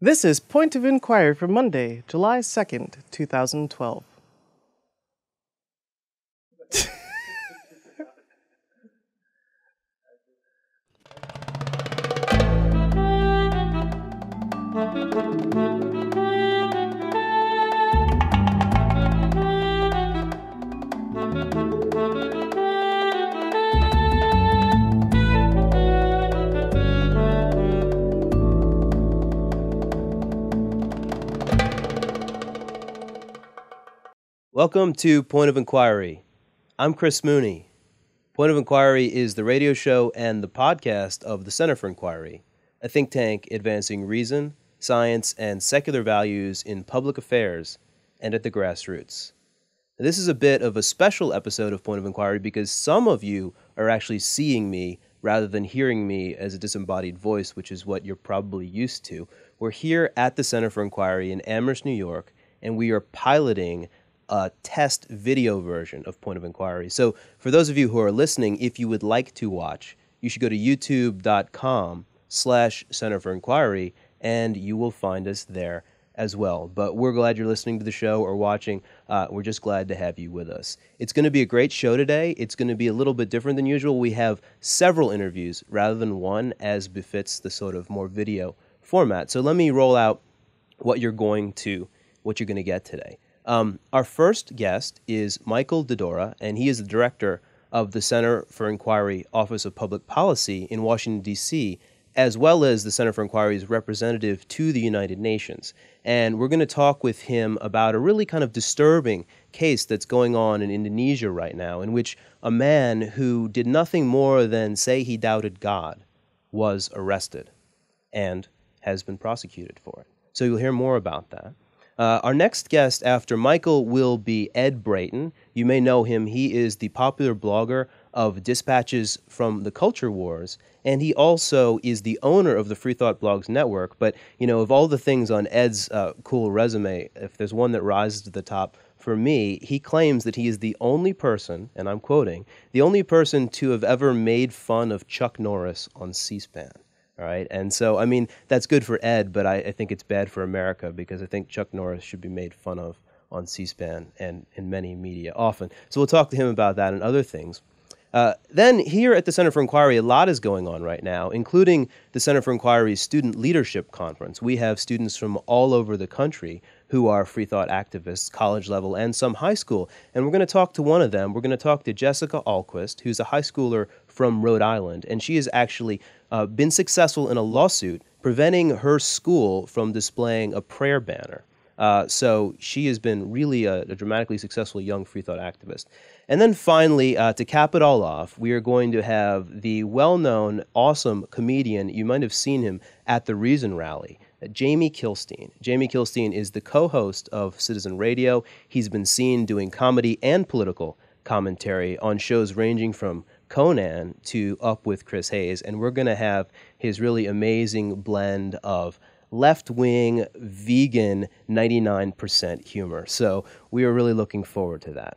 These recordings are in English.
This is Point of Inquiry for Monday, July 2nd, 2012. Welcome to Point of Inquiry. I'm Chris Mooney. Point of Inquiry is the radio show and the podcast of the Center for Inquiry, a think tank advancing reason, science, and secular values in public affairs and at the grassroots. Now, this is a bit of a special episode of Point of Inquiry because some of you are actually seeing me rather than hearing me as a disembodied voice, which is what you're probably used to. We're here at the Center for Inquiry in Amherst, New York, and we are piloting a test video version of Point of Inquiry. So for those of you who are listening, if you would like to watch, you should go to youtube.com/Center for Inquiry, and you will find us there as well. But we're glad you're listening to the show or watching. We're just glad to have you with us. It's going to be a great show today. It's going to be a little bit different than usual. We have several interviews rather than one, as befits the sort of more video format. So let me roll out what you're going to get today. Our first guest is Michael Dora, and he is the director of the Center for Inquiry Office of Public Policy in Washington, D.C., as well as the Center for Inquiry's representative to the United Nations. And we're going to talk with him about a really kind of disturbing case that's going on in Indonesia right now, in which a man who did nothing more than say he doubted God was arrested and has been prosecuted for it. So you'll hear more about that. Our next guest after Michael will be Ed Brayton. You may know him. He is the popular blogger of Dispatches from the Culture Wars, and he also is the owner of the FreethoughtBlogs network. But, you know, of all the things on Ed's cool resume, if there's one that rises to the top for me, he claims that he is the only person, and I'm quoting, the only person to have ever made fun of Chuck Norris on C-SPAN. All right, and so, I mean, that's good for Ed, but I think it's bad for America because I think Chuck Norris should be made fun of on C-SPAN and in many media often. So we'll talk to him about that and other things. Then here at the Center for Inquiry, a lot is going on right now, including the Center for Inquiry's Student Leadership Conference. We have students from all over the country who are free thought activists, college level, and some high school. And we're going to talk to one of them. We're going to talk to Jessica Ahlquist, who's a high schooler from Rhode Island, and she has actually been successful in a lawsuit preventing her school from displaying a prayer banner. So she has been really a dramatically successful young free thought activist. And then finally, to cap it all off, we are going to have the well-known, awesome comedian, you might have seen him at the Reason Rally, Jamie Kilstein. Jamie Kilstein is the co-host of Citizen Radio. He's been seen doing comedy and political commentary on shows ranging from Conan to Up with Chris Hayes, and we're going to have his really amazing blend of left-wing, vegan, 99% humor. So we are really looking forward to that.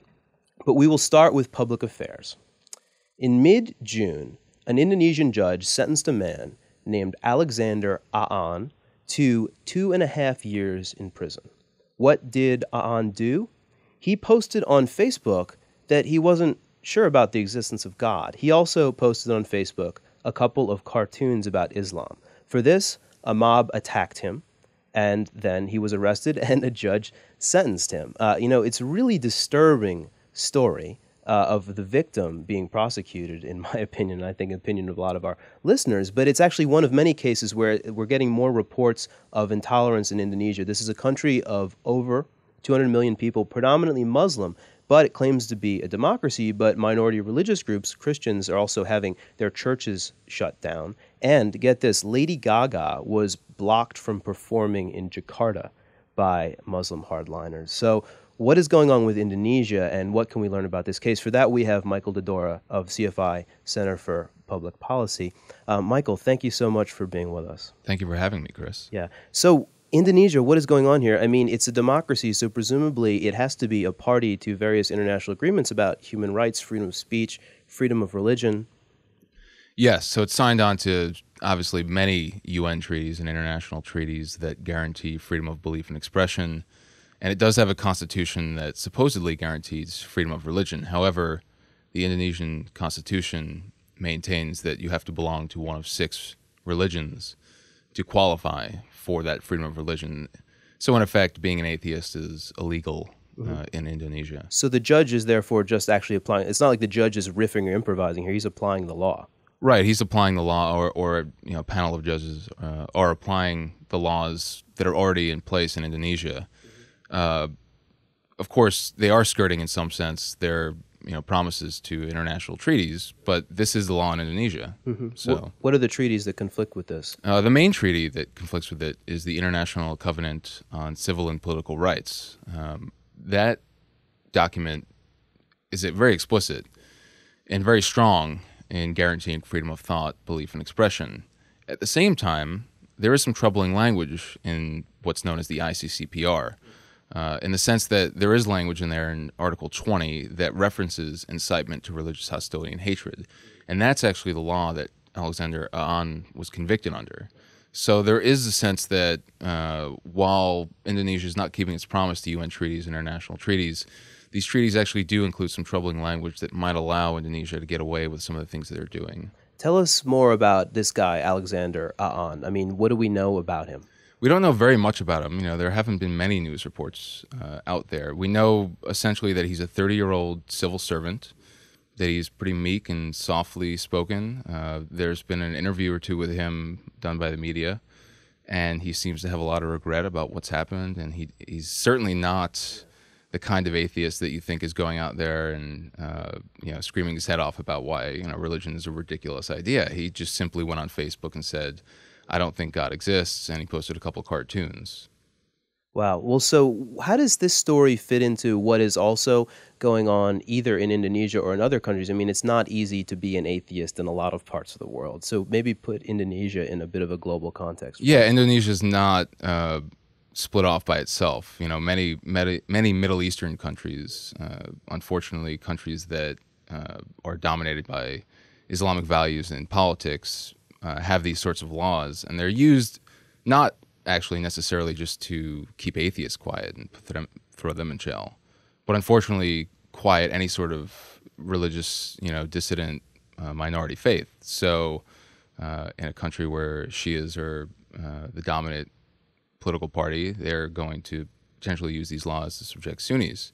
But we will start with public affairs. In mid-June, an Indonesian judge sentenced a man named Alexander Aan to 2.5 years in prison. What did Aan do? He posted on Facebook that he wasn't sure about the existence of God. He also posted on Facebook a couple of cartoons about Islam. For this, a mob attacked him, and then he was arrested, and a judge sentenced him. It's a really disturbing story of the victim being prosecuted, in my opinion, and I think opinion of a lot of our listeners, but it's actually one of many cases where we're getting more reports of intolerance in Indonesia. This is a country of over 200 million people, predominantly Muslim, but it claims to be a democracy, but minority religious groups, Christians, are also having their churches shut down. And get this, Lady Gaga was blocked from performing in Jakarta by Muslim hardliners. So what is going on with Indonesia, and what can we learn about this case? For that, we have Michael Dora of CFI Center for Public Policy. Michael, thank you so much for being with us. Thank you for having me, Chris. Yeah. So Indonesia, what is going on here? I mean, it's a democracy, so presumably it has to be a party to various international agreements about human rights, freedom of speech, freedom of religion. Yes, so it's signed on to obviously many UN treaties and international treaties that guarantee freedom of belief and expression, and it does have a constitution that supposedly guarantees freedom of religion. However, the Indonesian constitution maintains that you have to belong to one of 6 religions to qualify for that freedom of religion. So in effect, being an atheist is illegal in Indonesia. So the judge is therefore just actually applying. It's not like the judge is riffing or improvising here. He's applying the law. Right, he's applying the law, or a panel of judges are applying the laws that are already in place in Indonesia. Of course, they are skirting in some sense their promises to international treaties, but this is the law in Indonesia. So, what are the treaties that conflict with this? the main treaty that conflicts with it is the International Covenant on Civil and Political Rights. That document is very explicit and very strong in guaranteeing freedom of thought, belief, and expression. At the same time, there is some troubling language in what's known as the ICCPR, in the sense that there is language in there in Article 20 that references incitement to religious hostility and hatred. And that's actually the law that Alexander Aan was convicted under. So there is a sense that while Indonesia is not keeping its promise to UN treaties and international treaties, these treaties actually do include some troubling language that might allow Indonesia to get away with some of the things that they're doing. Tell us more about this guy, Alexander Aan. I mean, what do we know about him? We don't know very much about him. There haven't been many news reports out there. We know essentially that he's a 30-year-old civil servant, that he's pretty meek and softly spoken. There's been an interview or two with him done by the media, and he seems to have a lot of regret about what's happened, and he's certainly not the kind of atheist that you think is going out there and screaming his head off about why religion is a ridiculous idea. He just simply went on Facebook and said, "I don't think God exists," and he posted a couple cartoons. Wow. Well, so how does this story fit into what is also going on either in Indonesia or in other countries? I mean, it's not easy to be an atheist in a lot of parts of the world. So maybe put Indonesia in a bit of a global context. Yeah, Indonesia's not split off by itself. Many Middle Eastern countries, unfortunately, countries that are dominated by Islamic values and politics, have these sorts of laws, and they're used not actually necessarily just to keep atheists quiet and throw them in jail, but unfortunately quiet any sort of religious, dissident minority faith. So in a country where Shias are the dominant political party, they're going to potentially use these laws to subject Sunnis,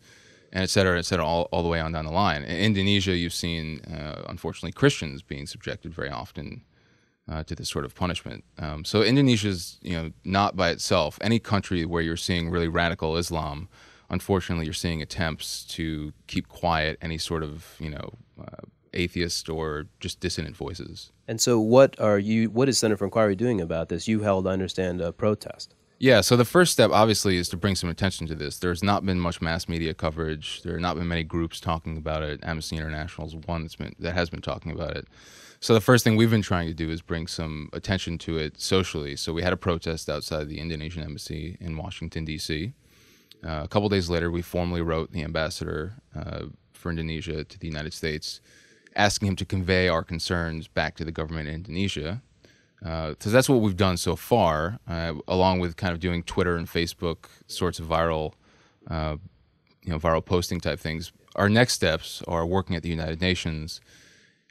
and et cetera, all the way on down the line. In Indonesia, you've seen, unfortunately, Christians being subjected very often to this sort of punishment. So Indonesia's, not by itself. Any country where you're seeing really radical Islam, unfortunately, you're seeing attempts to keep quiet any sort of, atheist or just dissident voices. And so what is Center for Inquiry doing about this? You held, I understand, a protest. Yeah, so the first step, obviously, is to bring some attention to this. There's not been much mass media coverage. There have not been many groups talking about it. Amnesty International is one that has been talking about it. So the first thing we've been trying to do is bring some attention to it socially. So we had a protest outside the Indonesian embassy in Washington, D.C. A couple days later, we formally wrote the ambassador for Indonesia to the United States, asking him to convey our concerns back to the government in Indonesia. So that's what we've done so far, along with kind of doing Twitter and Facebook sorts of viral posting type things. Our next steps are working at the United Nations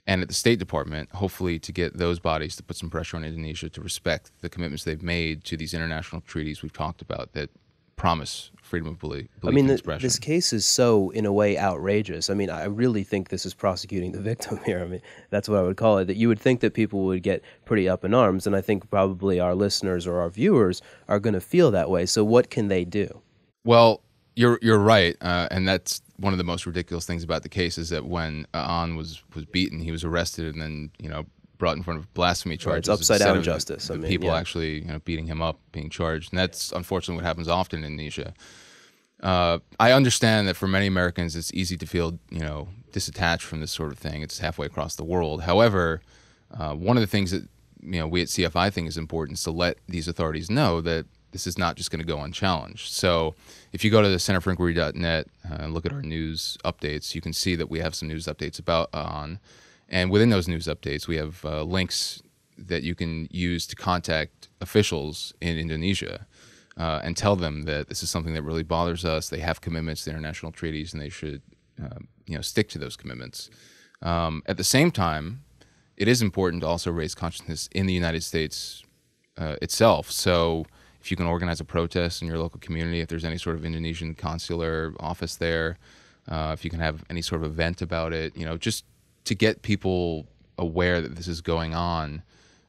and at the State Department, hopefully to get those bodies to put some pressure on Indonesia to respect the commitments they've made to these international treaties we've talked about that promise freedom of belief and expression. This case is so, in a way, outrageous. I mean, I really think this is prosecuting the victim here. I mean, that's what I would call it, that you would think that people would get pretty up in arms, and I think probably our listeners or our viewers are going to feel that way. So what can they do? Well, you're right, and that's one of the most ridiculous things about the case is that when Aan was beaten, he was arrested and then, brought in front of blasphemy charges. Right, it's upside down justice. The people actually, actually, beating him up, being charged, and that's unfortunately what happens often in Indonesia. I understand that for many Americans, it's easy to feel, disattached from this sort of thing. It's halfway across the world. However, one of the things that we at CFI think is important is to let these authorities know that this is not just going to go unchallenged. So if you go to the centerforinquiry.net and look at our news updates, you can see that we have some news updates about Aan. And within those news updates, we have links that you can use to contact officials in Indonesia and tell them that this is something that really bothers us. They have commitments to international treaties, and they should stick to those commitments. At the same time, it is important to also raise consciousness in the United States itself. So if you can organize a protest in your local community, if there's any sort of Indonesian consular office there, if you can have any sort of event about it, just to get people aware that this is going on.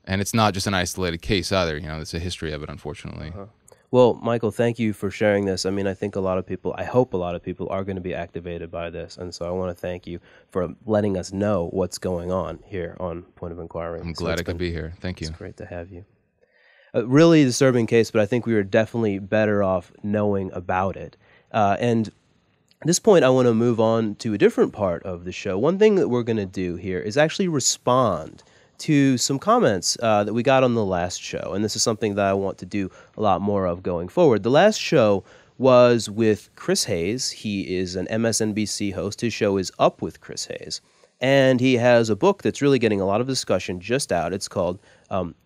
And it's not just an isolated case either. It's a history of it, unfortunately. Uh-huh. Well, Michael, thank you for sharing this. I mean, I think I hope a lot of people are going to be activated by this. And so I want to thank you for letting us know what's going on here on Point of Inquiry. I'm glad I could be here. Thank you. It's great to have you. A really disturbing case, but I think we were definitely better off knowing about it. And at this point, I want to move on to a different part of the show. One thing that we're going to do here is actually respond to some comments that we got on the last show, and this is something that I want to do a lot more of going forward. The last show was with Chris Hayes. He is an MSNBC host. His show is Up with Chris Hayes, and he has a book that's really getting a lot of discussion just out. It's called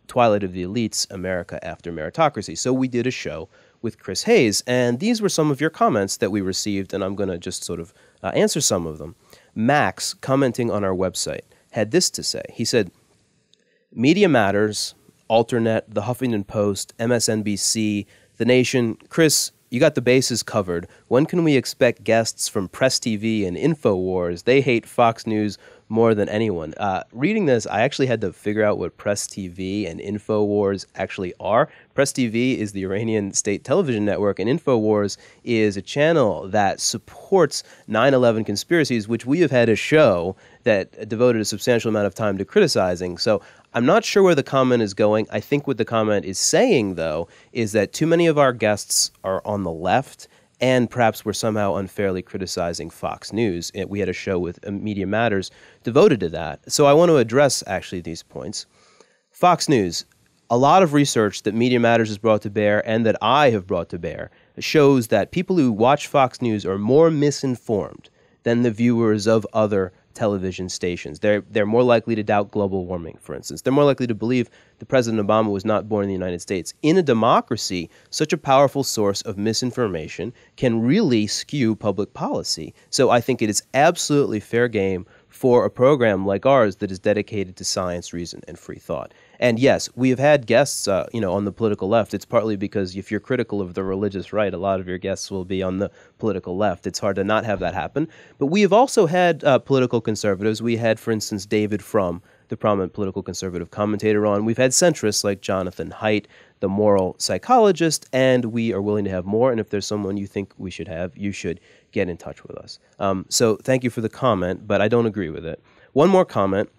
Twilight of the Elites, America After Meritocracy. So we did a show with Chris Hayes, and these were some of your comments that we received, and I'm going to just sort of answer some of them. Max, commenting on our website, had this to say. He said, Media Matters, Alternet, The Huffington Post, MSNBC, The Nation. Chris, you got the bases covered. When can we expect guests from Press TV and InfoWars? They hate Fox News more than anyone. Reading this, I actually had to figure out what Press TV and InfoWars actually are. Press TV is the Iranian state television network, and InfoWars is a channel that supports 9/11 conspiracies, which we have had a show that devoted a substantial amount of time to criticizing. So I'm not sure where the comment is going. I think what the comment is saying, though, is that too many of our guests are on the left, and perhaps we're somehow unfairly criticizing Fox News. We had a show with Media Matters devoted to that. So I want to address, actually, these points. Fox News, a lot of research that Media Matters has brought to bear and that I have brought to bear shows that people who watch Fox News are more misinformed than the viewers of other television stations. They're more likely to doubt global warming, for instance. They're more likely to believe that President Obama was not born in the United States. In a democracy, such a powerful source of misinformation can really skew public policy. So I think it is absolutely fair game for a program like ours that is dedicated to science, reason, and free thought. And yes, we have had guests, on the political left. It's partly because if you're critical of the religious right, a lot of your guests will be on the political left. It's hard to not have that happen. But we have also had political conservatives. We had, for instance, David Frum, the prominent political conservative commentator, on. We've had centrists like Jonathan Haidt, the moral psychologist, and we are willing to have more. And if there's someone you think we should have, you should get in touch with us. So thank you for the comment, but I don't agree with it. One more comment.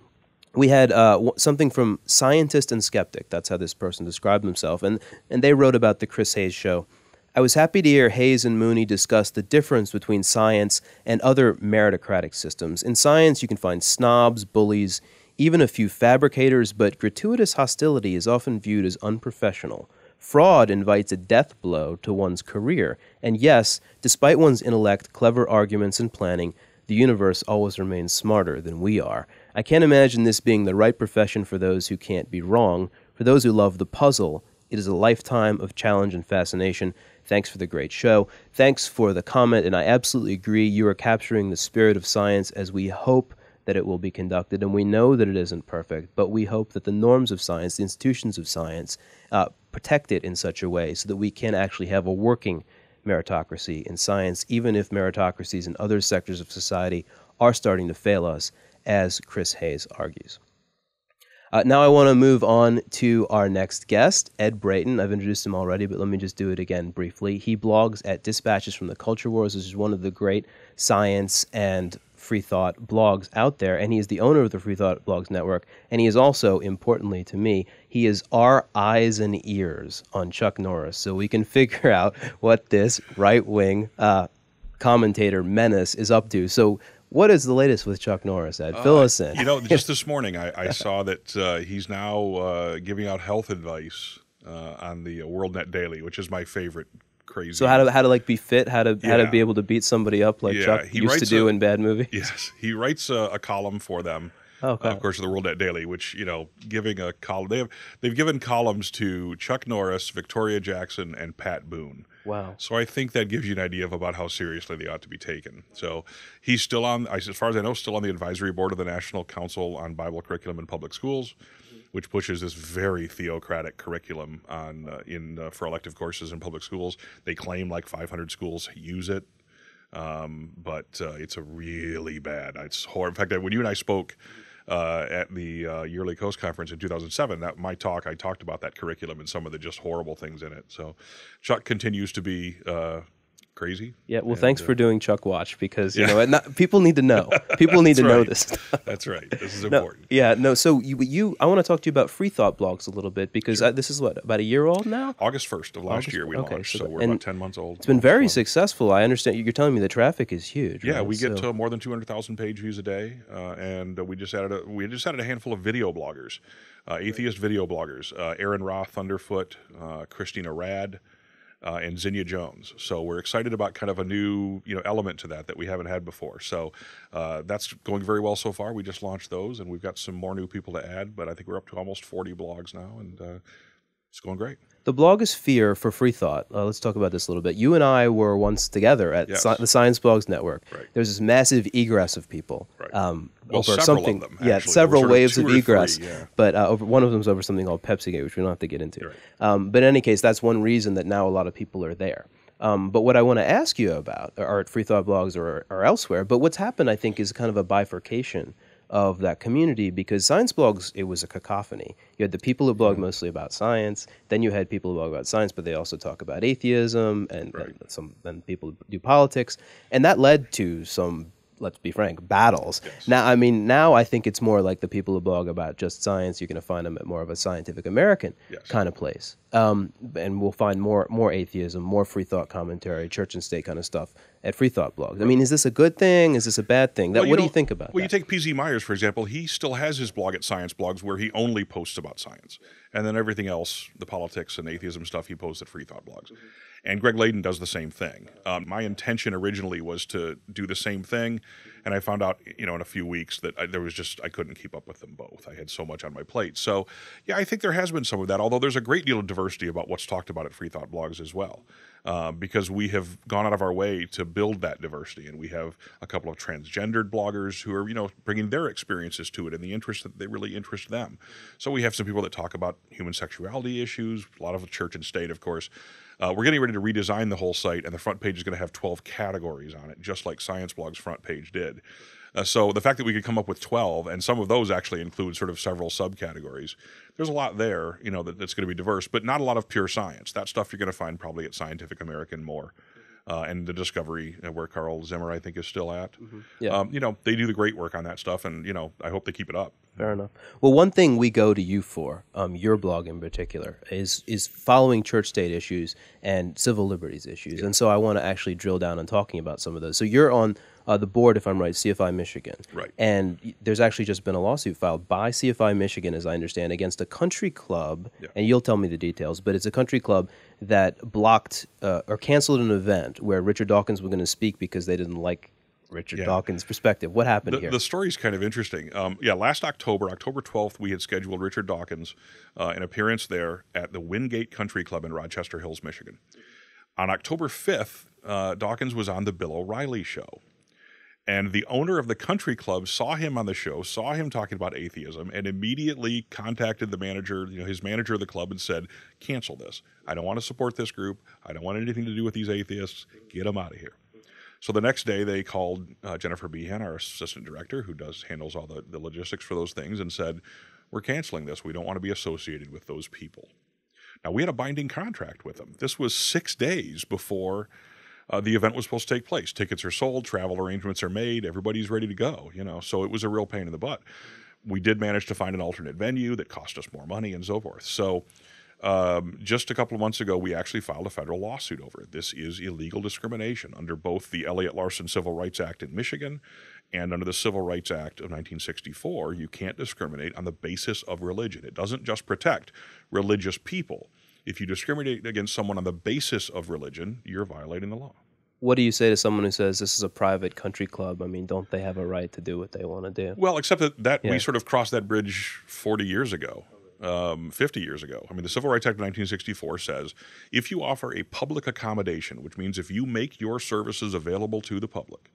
We had something from Scientist and Skeptic. That's how this person described himself. And they wrote about the Chris Hayes show. I was happy to hear Hayes and Mooney discuss the difference between science and other meritocratic systems. In science, you can find snobs, bullies, even a few fabricators, but gratuitous hostility is often viewed as unprofessional. Fraud invites a death blow to one's career. And yes, despite one's intellect, clever arguments, and planning, the universe always remains smarter than we are. I can't imagine this being the right profession for those who can't be wrong. For those who love the puzzle, it is a lifetime of challenge and fascination. Thanks for the great show. Thanks for the comment, and I absolutely agree. You are capturing the spirit of science as we hope that it will be conducted, and we know that it isn't perfect, but we hope that the norms of science, the institutions of science, protect it in such a way so that we can actually have a working meritocracy in science, even if meritocracies in other sectors of society are starting to fail us, as Chris Hayes argues. Now I want to move on to our next guest, Ed Brayton. I've introduced him already, but let me just do it again briefly. He blogs at Dispatches from the Culture Wars, which is one of the great science and free thought blogs out there, and he is the owner of the Free Thought Blogs Network, and he is also, importantly to me, he is our eyes and ears on Chuck Norris, so we can figure out what this right-wing commentator menace is up to. So what is the latest with Chuck Norris, Ed? Fill us in. Just this morning I saw that he's now giving out health advice on the WorldNet Daily, which is my favorite crazy. So how to like be fit, how to be able to beat somebody up like Chuck used to do in bad movies. Yes, he writes a column for them. Okay. Of course, the World Net Daily, which giving a column, they've given columns to Chuck Norris, Victoria Jackson, and Pat Boone. Wow. So I think that gives you an idea of about how seriously they ought to be taken. So he's still on, as far as I know, still on the advisory board of the National Council on Bible Curriculum in Public Schools, which pushes this very theocratic curriculum on for elective courses in public schools. They claim like 500 schools use it. But it's a really bad. It's horrible. In fact, when you and I spoke at the Yearly Coast Conference in 2007, I talked about that curriculum and some of the just horrible things in it. So Chuck continues to be crazy. Yeah, well, thanks for doing Chuck Watch, because people need to know. People need to know this stuff. That's right. This is important. So I want to talk to you about FreethoughtBlogs a little bit, because this is about a year old now? August 1st of last year we launched, so we're about 10 months old. It's been very successful. I understand you're telling me the traffic is huge. Yeah, right? we get to more than 200,000 page views a day, and we just added a handful of video bloggers, atheist video bloggers, Aaron Roth, Thunderfoot, Christina Rad, and Zinnia Jones. So we're excited about kind of a new element to that we haven't had before. So that's going very well so far. We just launched those, and we've got some more new people to add, but I think we're up to almost 40 blogs now, and it's going great. The blogosphere for Freethought. Let's talk about this a little bit. You and I were once together at the Science Blogs Network. Right. There's this massive egress of people. Right. Over several something. of them, actually. Several waves of egress. 3, yeah. But one of them is over something called PepsiGate, which we don't have to get into. Right. But in any case, that's one reason that now a lot of people are there. But what I want to ask you about, or at FreethoughtBlogs or elsewhere, but what's happened, I think, is kind of a bifurcation of that community, because science blogs, it was a cacophony. You had the people who blog mostly about science, then you had people who blog about science, but they also talk about atheism, and then people do politics, and that led to some, let's be frank, battles. Yes. Now I think it's more like the people who blog about just science, you're going to find them at more of a Scientific American kind of place. And we'll find more atheism, more free thought commentary, church and state kind of stuff at FreethoughtBlogs. I mean, is this a good thing? Is this a bad thing? What do you think about that? Well, you take P.Z. Myers, for example. He still has his blog at Science Blogs where he only posts about science. And then everything else, the politics and atheism stuff, he posts at FreethoughtBlogs. And Greg Layden does the same thing. My intention originally was to do the same thing, and I found out, in a few weeks that I couldn't keep up with them both. I had so much on my plate. So, yeah, I think there has been some of that, although there's a great deal of diversity about what's talked about at FreethoughtBlogs as well, because we have gone out of our way to build that diversity, and we have a couple of transgendered bloggers who are, bringing their experiences to it and the interest that they really interest them. So we have some people that talk about human sexuality issues, a lot of the church and state, of course. We're getting ready to redesign the whole site, and the front page is going to have 12 categories on it, just like Science Blog's front page did. So the fact that we could come up with 12, and some of those actually include sort of several subcategories, there's a lot there, that's going to be diverse, but not a lot of pure science. That stuff you're going to find probably at Scientific American more. And the Discovery, where Carl Zimmer, I think, is still at. Mm-hmm. Yeah. They do the great work on that stuff, and, I hope they keep it up. Fair enough. Well, one thing we go to you for, your blog in particular, is following church-state issues and civil liberties issues. Yeah. And so I want to actually drill down on talking about some of those. So you're on the board, if I'm right, CFI Michigan. Right. And there's actually just been a lawsuit filed by CFI Michigan, as I understand, against a country club, and you'll tell me the details, but it's a country club that blocked or canceled an event where Richard Dawkins was going to speak because they didn't like Richard Dawkins' perspective. What happened here? The story's kind of interesting. Last October 12th, we had scheduled Richard Dawkins an appearance there at the Wingate Country Club in Rochester Hills, Michigan. On October 5th, Dawkins was on the Bill O'Reilly show. And the owner of the country club saw him on the show, saw him talking about atheism, and immediately contacted the manager, his manager of the club, and said, cancel this. I don't want to support this group. I don't want anything to do with these atheists. Get them out of here. So the next day they called Jennifer Behan, our assistant director, who handles all the logistics for those things, and said, we're canceling this. We don't want to be associated with those people. Now, we had a binding contract with them. This was 6 days before the event was supposed to take place. Tickets are sold, travel arrangements are made, everybody's ready to go, so it was a real pain in the butt. We did manage to find an alternate venue that cost us more money and so forth. So just a couple of months ago, we actually filed a federal lawsuit over it. This is illegal discrimination under both the Elliott Larson Civil Rights Act in Michigan and under the Civil Rights Act of 1964. You can't discriminate on the basis of religion. It doesn't just protect religious people. If you discriminate against someone on the basis of religion, you're violating the law. What do you say to someone who says this is a private country club? I mean, don't they have a right to do what they want to do? Well, except that Yeah. we sort of crossed that bridge 40 years ago, 50 years ago. I mean, the Civil Rights Act of 1964 says if you offer a public accommodation, which means if you make your services available to the public,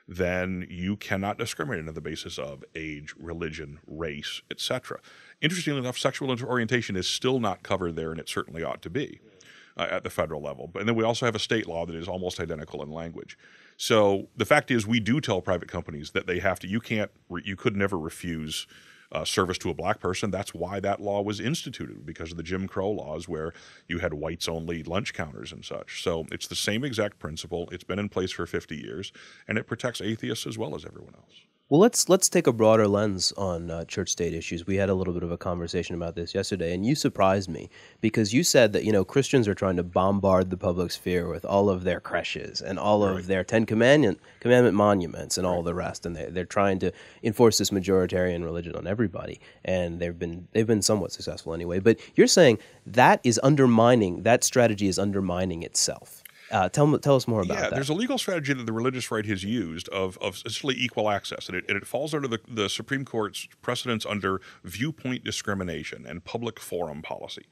then you cannot discriminate on the basis of age, religion, race, etc. Interestingly enough, sexual orientation is still not covered there, and it certainly ought to be at the federal level. And then we also have a state law that is almost identical in language. So the fact is, we do tell private companies that they have to. You could never refuse service to a black person. That's why that law was instituted, because of the Jim Crow laws where you had whites-only lunch counters and such. So it's the same exact principle. It's been in place for 50 years, and it protects atheists as well as everyone else. Well, let's take a broader lens on church-state issues. We had a little bit of a conversation about this yesterday, and you surprised me because you said that, Christians are trying to bombard the public sphere with all of their creches and all of their Ten Commandment monuments and all the rest, and they're trying to enforce this majoritarian religion on everybody, and they've been somewhat successful anyway. But you're saying that strategy is undermining itself. Tell us more about that. There's a legal strategy that the religious right has used of essentially equal access, and it falls under the Supreme Court's precedents under viewpoint discrimination and public forum policy.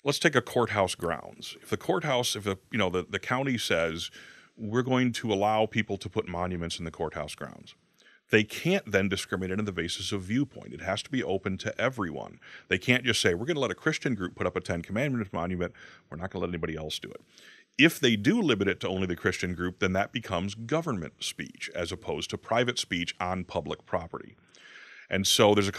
Let's take a courthouse grounds. If the county says we're going to allow people to put monuments in the courthouse grounds, they can't then discriminate on the basis of viewpoint. It has to be open to everyone. They can't just say, we're going to let a Christian group put up a Ten Commandments monument. We're not going to let anybody else do it. If they do limit it to only the Christian group, then that becomes government speech as opposed to private speech on public property. And so there's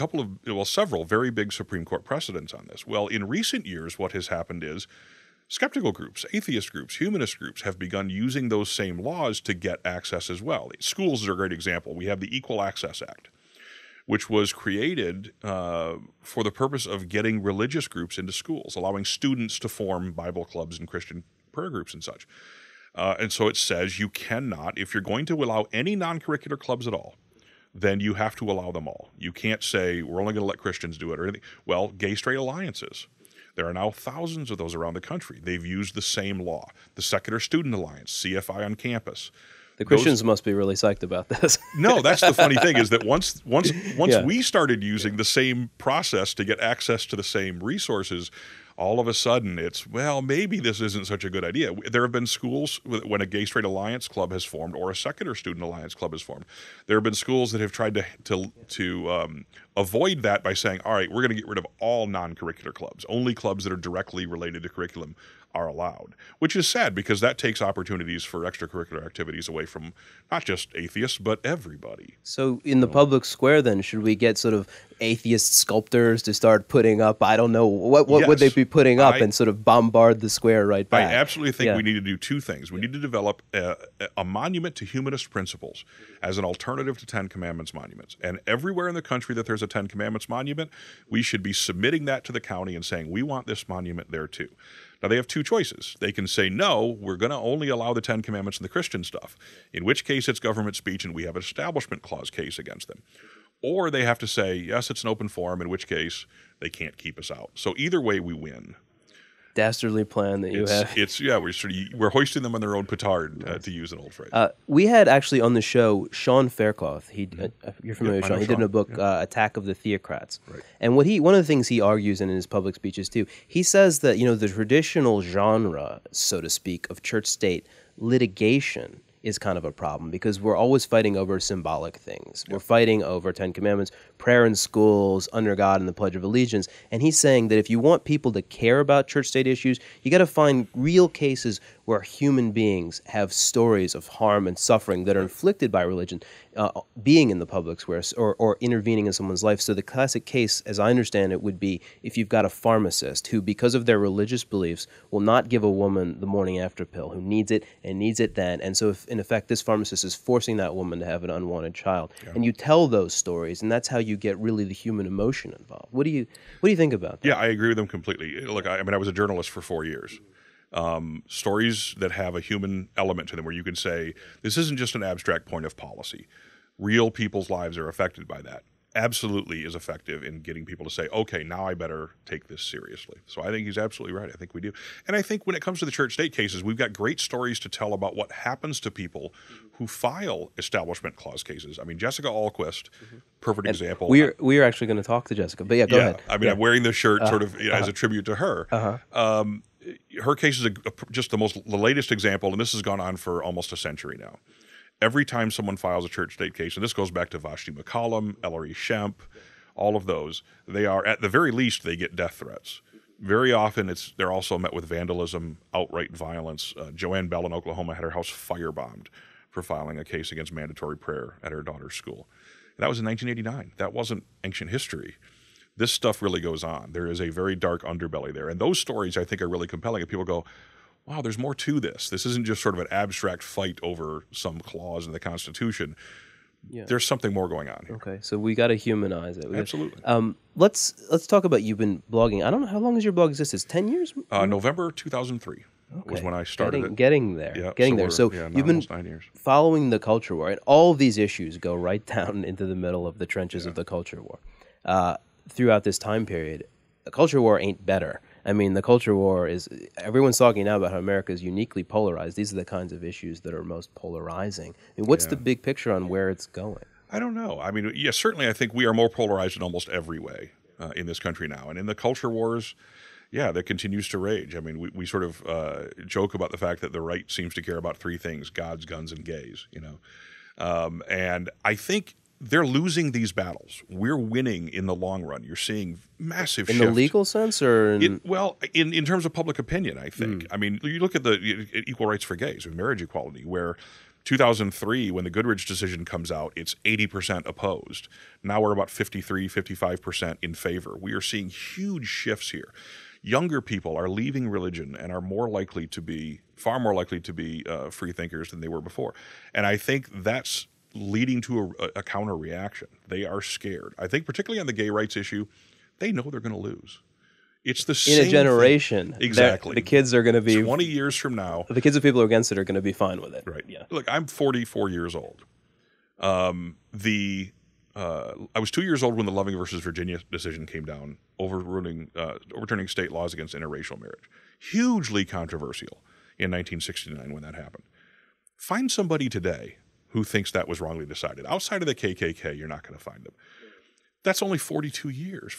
several very big Supreme Court precedents on this. Well, in recent years, what has happened is skeptical groups, atheist groups, humanist groups have begun using those same laws to get access as well. Schools are a great example. We have the Equal Access Act, which was created for the purpose of getting religious groups into schools, allowing students to form Bible clubs and Christian prayer groups and such. And so it says you cannot, if you're going to allow any non-curricular clubs at all, then you have to allow them all. You can't say, we're only going to let Christians do it or anything. Well, gay-straight alliances. There are now thousands of those around the country. They've used the same law. The Secular Student Alliance, CFI on campus. The Christians must be really psyched about this. No, that's the funny thing is that once we started using the same process to get access to the same resources, all of a sudden it's, well, maybe this isn't such a good idea. There have been schools when a gay-straight alliance club has formed or a secular student alliance club has formed. There have been schools that have tried to avoid that by saying, all right, we're going to get rid of all non-curricular clubs. Only clubs that are directly related to curriculum are allowed, which is sad because that takes opportunities for extracurricular activities away from not just atheists, but everybody. So in the public square then, should we get sort of atheist sculptors to start putting up, I don't know, what would they be putting up and sort of bombard the square right back? I absolutely think we need to do two things. We need to develop a monument to humanist principles as an alternative to Ten Commandments monuments. And everywhere in the country that there's a Ten Commandments monument, we should be submitting that to the county and saying, we want this monument there too. Now, they have two choices. They can say, no, we're going to only allow the Ten Commandments and the Christian stuff, in which case it's government speech and we have an Establishment Clause case against them. Or they have to say, yes, it's an open forum, in which case they can't keep us out. So either way, we win. Dastardly plan that you have. We're hoisting them on their own petard, to use an old phrase. We had actually on the show Sean Faircloth. You're familiar with Sean. He did a book, Attack of the Theocrats. Right. And one of the things he argues in his public speeches too, he says that the traditional genre, so to speak, of church-state litigation is kind of a problem because we're always fighting over symbolic things. We're fighting over Ten Commandments, prayer in schools, under God, and the Pledge of Allegiance. And he's saying that if you want people to care about church-state issues, you got to find real cases where human beings have stories of harm and suffering that are inflicted by religion being in the public square or intervening in someone's life. So the classic case, as I understand it, would be if you've got a pharmacist who, because of their religious beliefs, will not give a woman the morning after pill, who needs it and needs it then. And so, if, in effect, this pharmacist is forcing that woman to have an unwanted child. Yeah. And you tell those stories, and that's how you get really the human emotion involved. What do you think about that? Yeah, I agree with them completely. Look, I was a journalist for 4 years. Stories that have a human element to them where you can say, this isn't just an abstract point of policy. Real people's lives are affected by that. absolutely is effective in getting people to say, okay, now I better take this seriously. So I think he's absolutely right. I think we do. And I think when it comes to the church-state cases, we've got great stories to tell about what happens to people who file Establishment Clause cases. I mean, Jessica Ahlquist, perfect example. We are actually going to talk to Jessica, but go ahead. I mean, I'm wearing this shirt sort of as a tribute to her. Her case is just the latest example, and this has gone on for almost a century now. Every time someone files a church-state case, and this goes back to Vashti McCollum, Ellery Shemp, all of those, they are, at the very least, they get death threats. Very often, they're also met with vandalism, outright violence. Joanne Bell in Oklahoma had her house firebombed for filing a case against mandatory prayer at her daughter's school. That was in 1989. That wasn't ancient history. This stuff really goes on. There is a very dark underbelly there. And those stories, I think, are really compelling. And people go, wow, there's more to this. This isn't just sort of an abstract fight over some clause in the Constitution. Yeah. There's something more going on here. Okay, so we got to humanize it. Absolutely. Let's talk about, you've been blogging. I don't know, how long has your blog existed? 10 years? November 2003 was when I started it. Getting there. Yeah, getting there. So you've been 9 years. following the culture war, and all of these issues go right down into the middle of the trenches of the culture war. Throughout this time period, the culture war ain't better. I mean, the culture war is, everyone's talking now about how America is uniquely polarized. These are the kinds of issues that are most polarizing. I mean, what's the big picture on where it's going? I don't know. I mean, yes, certainly I think we are more polarized in almost every way in this country now. And in the culture wars, that continues to rage. I mean, we sort of joke about the fact that the right seems to care about three things: gods, guns, and gays, and I think they're losing these battles. We're winning in the long run. You're seeing massive in shift. the legal sense, or in terms of public opinion, I think. I mean, you look at the equal rights for gays, or marriage equality, where 2003, when the Goodridge decision comes out, it's 80% opposed. Now we're about 53, 55% in favor. We are seeing huge shifts here. Younger people are leaving religion and are far more likely to be free thinkers than they were before. And I think that's leading to a counter reaction. They are scared. I think particularly on the gay rights issue, they know they're going to lose. It's the same in a generation. Thing. Exactly. The kids are going to be 20 years from now. The kids of people who are against it are going to be fine with it. Right. Yeah. Look, I'm 44 years old. I was 2 years old when the Loving versus Virginia decision came down, overturning state laws against interracial marriage. Hugely controversial in 1969 when that happened. Find somebody today who thinks that was wrongly decided. Outside of the KKK, you're not going to find them. That's only 43 years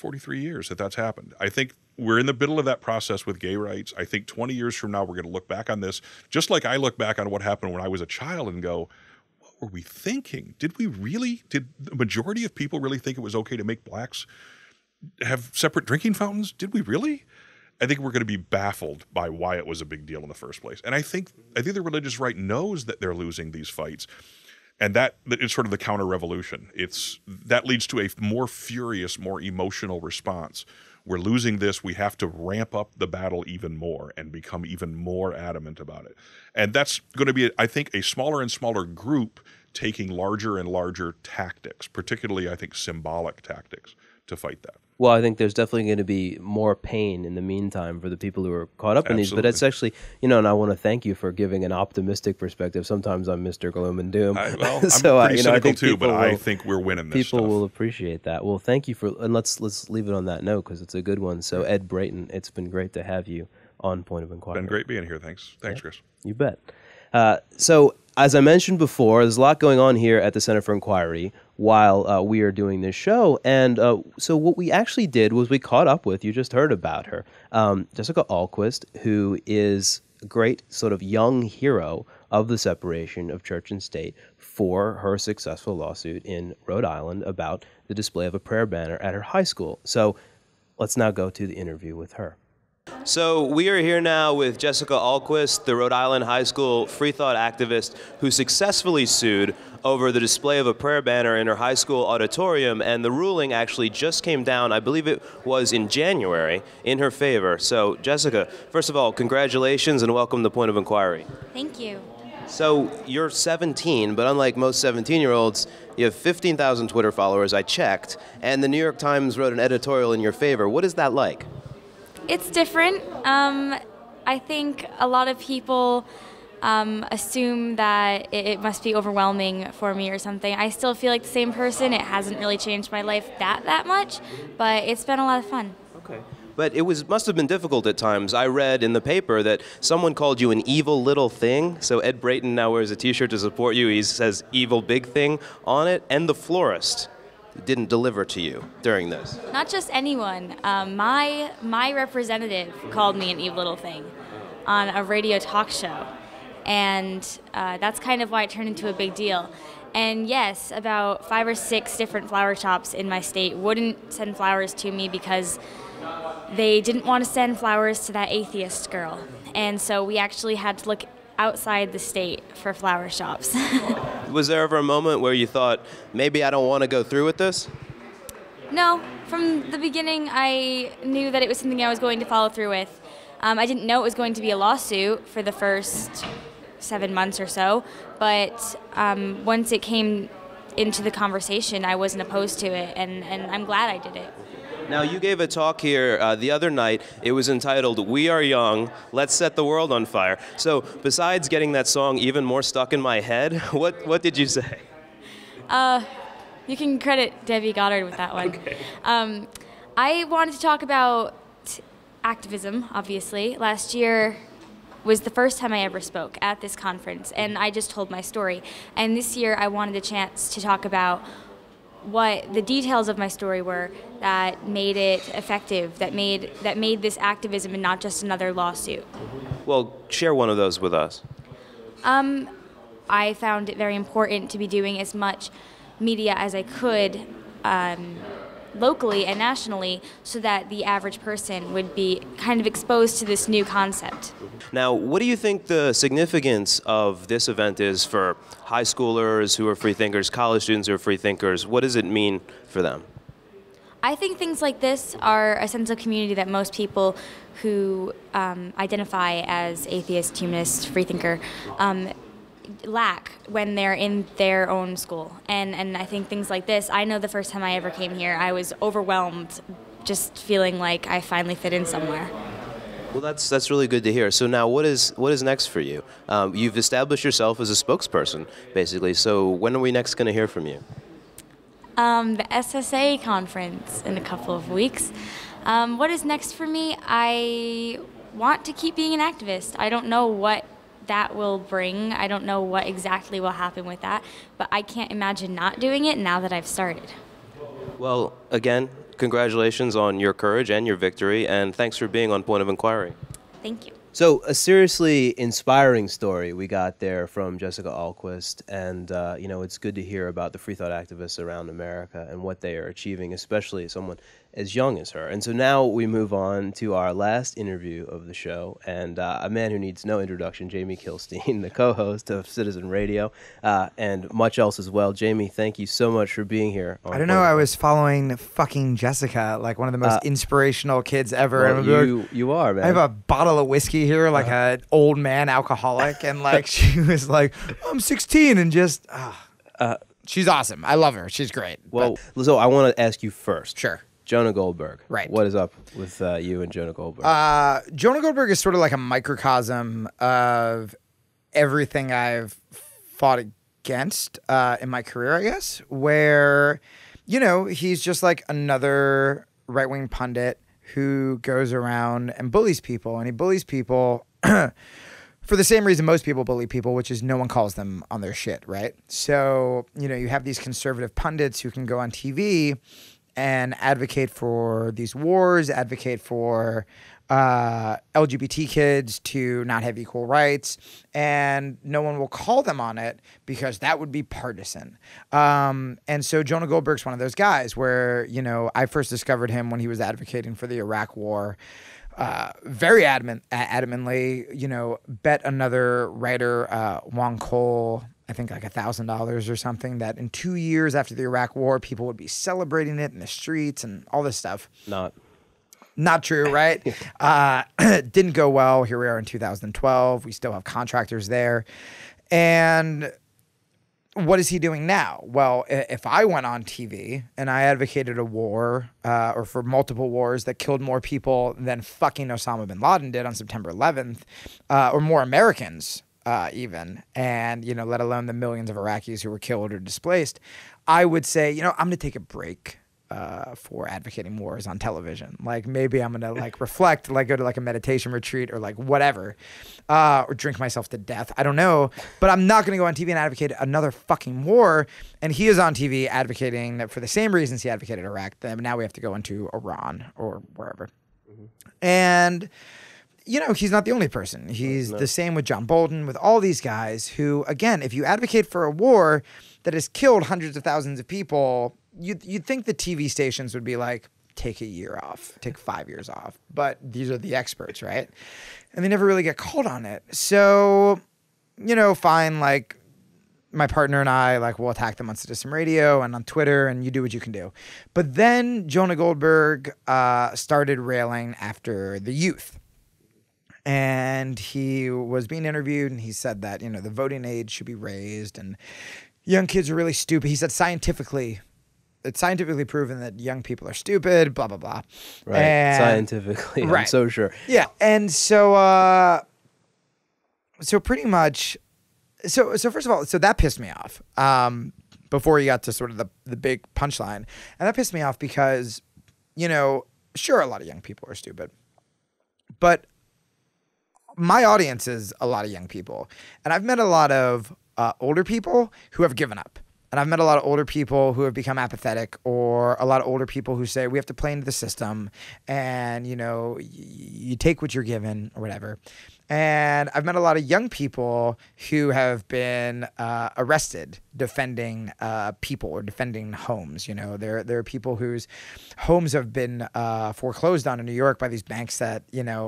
that's happened. I think we're in the middle of that process with gay rights. I think 20 years from now, we're going to look back on this, just like I look back on what happened when I was a child and go, what were we thinking? Did the majority of people really think it was okay to make blacks have separate drinking fountains? Did we really? I think we're going to be baffled by why it was a big deal in the first place. And I think the religious right knows that they're losing these fights. And that is sort of the counter-revolution. That leads to a more furious, more emotional response. We're losing this. We have to ramp up the battle even more and become even more adamant about it. And that's going to be, I think, a smaller and smaller group taking larger and larger tactics, particularly, I think, symbolic tactics to fight that. Well, I think there's definitely going to be more pain in the meantime for the people who are caught up in these. But it's actually, and I want to thank you for giving an optimistic perspective. Sometimes I'm Mr. Gloom and Doom. I'm pretty cynical too, but I think we're winning this People stuff. will appreciate that. Well, thank you and let's leave it on that note because it's a good one. So, Ed Brayton, it's been great to have you on Point of Inquiry. Been great being here. Thanks, Chris. You bet. So, as I mentioned before, there's a lot going on here at the Center for Inquiry while we are doing this show. And so what we actually did was we caught up with, you just heard about her, Jessica Ahlquist, who is a great sort of young hero of the separation of church and state for her successful lawsuit in Rhode Island about the display of a prayer banner at her high school. So let's now go to the interview with her. So we are here now with Jessica Ahlquist, the Rhode Island high school freethought activist who successfully sued over the display of a prayer banner in her high school auditorium, and the ruling actually just came down, I believe it was in January, in her favor. So Jessica, first of all, congratulations and welcome to Point of Inquiry. Thank you. So you're 17, but unlike most 17-year-olds, you have 15,000 Twitter followers, I checked, and the New York Times wrote an editorial in your favor. What is that like? It's different. I think a lot of people assume that it must be overwhelming for me or something. I still feel like the same person. It hasn't really changed my life that much, but it's been a lot of fun. Okay. But must have been difficult at times. I read in the paper that someone called you an evil little thing. So Ed Brayton now wears a T-shirt to support you. He says evil big thing on it. And the florist didn't deliver to you during this. Not just anyone. My representative called me an evil little thing on a radio talk show. And that's kind of why it turned into a big deal. And yes, about 5 or 6 different flower shops in my state wouldn't send flowers to me because they didn't want to send flowers to that atheist girl. And so we actually had to look outside the state for flower shops. Was there ever a moment where you thought, maybe I don't want to go through with this? No, from the beginning I knew that it was something I was going to follow through with. I didn't know it was going to be a lawsuit for the first 7 months or so, but once it came into the conversation, I wasn't opposed to it, and I'm glad I did it. Now, you gave a talk here the other night. It was entitled, "We Are Young, Let's Set the World on Fire." So besides getting that song even more stuck in my head, what did you say? You can credit Debbie Goddard with that one. Okay. I wanted to talk about activism, obviously. Last year was the first time I ever spoke at this conference, and I just told my story. And this year I wanted a chance to talk about what the details of my story were that made it effective, that made this activism and not just another lawsuit. Well, share one of those with us. I found it very important to be doing as much media as I could locally and nationally so that the average person would be kind of exposed to this new concept. Now, what do you think the significance of this event is for high schoolers who are freethinkers, college students who are freethinkers? What does it mean for them? I think things like this are a sense of community that most people who identify as atheist, humanist, freethinker lack when they're in their own school. And I think things like this, I know the first time I ever came here, I was overwhelmed just feeling like I finally fit in somewhere. Well, that's really good to hear. So now what is next for you? You've established yourself as a spokesperson, basically. So when are we next going to hear from you? The SSA conference in a couple of weeks. What is next for me? I want to keep being an activist. I don't know what that will bring. I don't know what exactly will happen with that, but I can't imagine not doing it now that I've started. Well, again, congratulations on your courage and your victory, and thanks for being on Point of Inquiry. Thank you. So, a seriously inspiring story we got there from Jessica Ahlquist, and it's good to hear about the free thought activists around America and what they are achieving, especially someone as young as her. And so now we move on to our last interview of the show, and a man who needs no introduction, Jamie Kilstein, the co-host of Citizen Radio, and much else as well. Jamie, thank you so much for being here. I don't know, I was following fucking Jessica, like one of the most inspirational kids ever. Well, you are, man. I have a bottle of whiskey here, like an old man alcoholic, and like she was like, I'm 16, and just, she's awesome. I love her. She's great. Well, so I want to ask you first. Sure. Jonah Goldberg. Right. What is up with you and Jonah Goldberg? Jonah Goldberg is sort of like a microcosm of everything I've fought against in my career, I guess, where, he's just like another right-wing pundit who goes around and bullies people. And he bullies people for the same reason most people bully people, which is no one calls them on their shit, right? So, you have these conservative pundits who can go on TV and advocate for these wars, advocate for LGBT kids to not have equal rights, and no one will call them on it because that would be partisan. And so Jonah Goldberg's one of those guys where, I first discovered him when he was advocating for the Iraq War. Very adamantly, bet another writer, Wong Cole, I think like $1,000 or something, that in 2 years after the Iraq War, people would be celebrating it in the streets and all this stuff. Not true, right? Didn't go well. Here we are in 2012. We still have contractors there. And what is he doing now? Well, if I went on TV and I advocated a war or for multiple wars that killed more people than fucking Osama bin Laden did on September 11th, or more Americans even, and, let alone the millions of Iraqis who were killed or displaced, I would say, I'm going to take a break for advocating wars on television. Like, maybe I'm going to reflect, go to a meditation retreat or whatever, or drink myself to death. I don't know, but I'm not going to go on TV and advocate another fucking war. And he is on TV advocating for the same reasons he advocated Iraq. Then now we have to go into Iran or wherever. Mm-hmm. And he's not the only person. He's the same with John Bolton, with all these guys who, again, if you advocate for a war that has killed hundreds of thousands of people, you'd think the TV stations would be like, take a year off, take 5 years off. But these are the experts, right? And they never really get called on it. So, fine, my partner and I, we'll attack them on Citizen Radio and on Twitter, and you do what you can do. But then Jonah Goldberg started railing after the youth. And he was being interviewed, and he said that, the voting age should be raised, and young kids are really stupid. He said it's scientifically proven that young people are stupid, blah, blah, blah. Right, scientifically, right. I'm so sure. Yeah, and so pretty much, so first of all, so that pissed me off before he got to sort of the big punchline. And that pissed me off because, sure, a lot of young people are stupid, but my audience is a lot of young people. And I've met a lot of older people who have given up. And I've met a lot of older people who have become apathetic, or a lot of older people who say we have to play into the system and, you take what you're given or whatever. And I've met a lot of young people who have been arrested defending people or defending homes. There are people whose homes have been foreclosed on in New York by these banks that,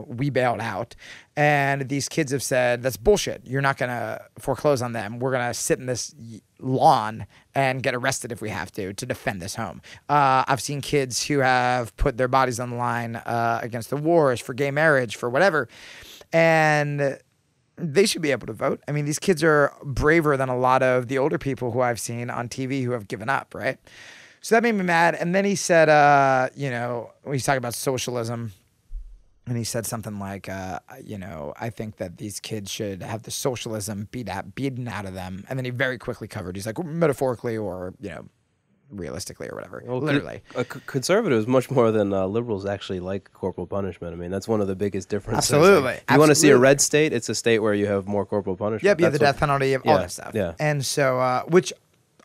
we bailed out. And these kids have said, that's bullshit. You're not going to foreclose on them. We're going to sit in this lawn and get arrested if we have to defend this home. I've seen kids who have put their bodies on the line against the wars, for gay marriage, for whatever. And they should be able to vote. I mean, these kids are braver than a lot of the older people who I've seen on TV who have given up, right? So that made me mad. And then he said, when he's talking about socialism, and he said something like, I think that these kids should have the socialism beaten out of them. And then he very quickly covered, he's like, metaphorically or, realistically or whatever. Well, literally. Conservatives, much more than liberals, actually like corporal punishment. I mean, that's one of the biggest differences. Absolutely. If you want to see a red state, it's a state where you have more corporal punishment. Yep, you have the death penalty, of all that stuff. Yeah. And so, which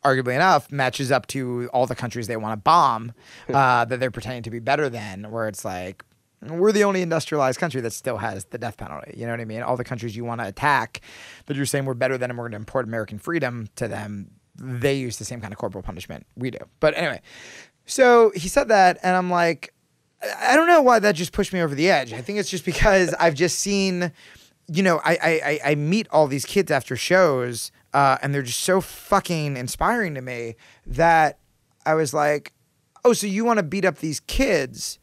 arguably enough matches up to all the countries they want to bomb that they're pretending to be better than, where it's like, we're the only industrialized country that still has the death penalty. You know what I mean? All the countries you want to attack that you're saying we're better than and we're going to import American freedom to them, they use the same kind of corporal punishment we do. But anyway, so he said that, and I'm like, I don't know why that just pushed me over the edge. I think it's just because I've just seen, I meet all these kids after shows, and they're just so fucking inspiring to me that I was like, oh, so you want to beat up these kids?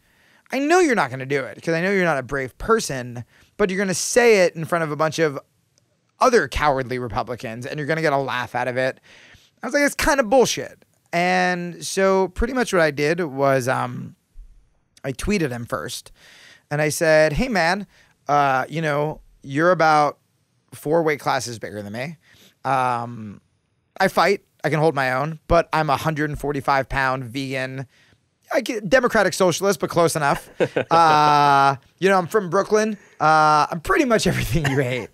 I know you're not going to do it because I know you're not a brave person, but you're going to say it in front of a bunch of other cowardly Republicans, and you're going to get a laugh out of it. I was like, it's kind of bullshit. And so pretty much what I did was I tweeted him first, and I said, hey, man, you're about 4 weight classes bigger than me. I fight. I can hold my own, but I'm a 145-pound vegan, democratic socialist, but close enough. I'm from Brooklyn. I'm pretty much everything you hate.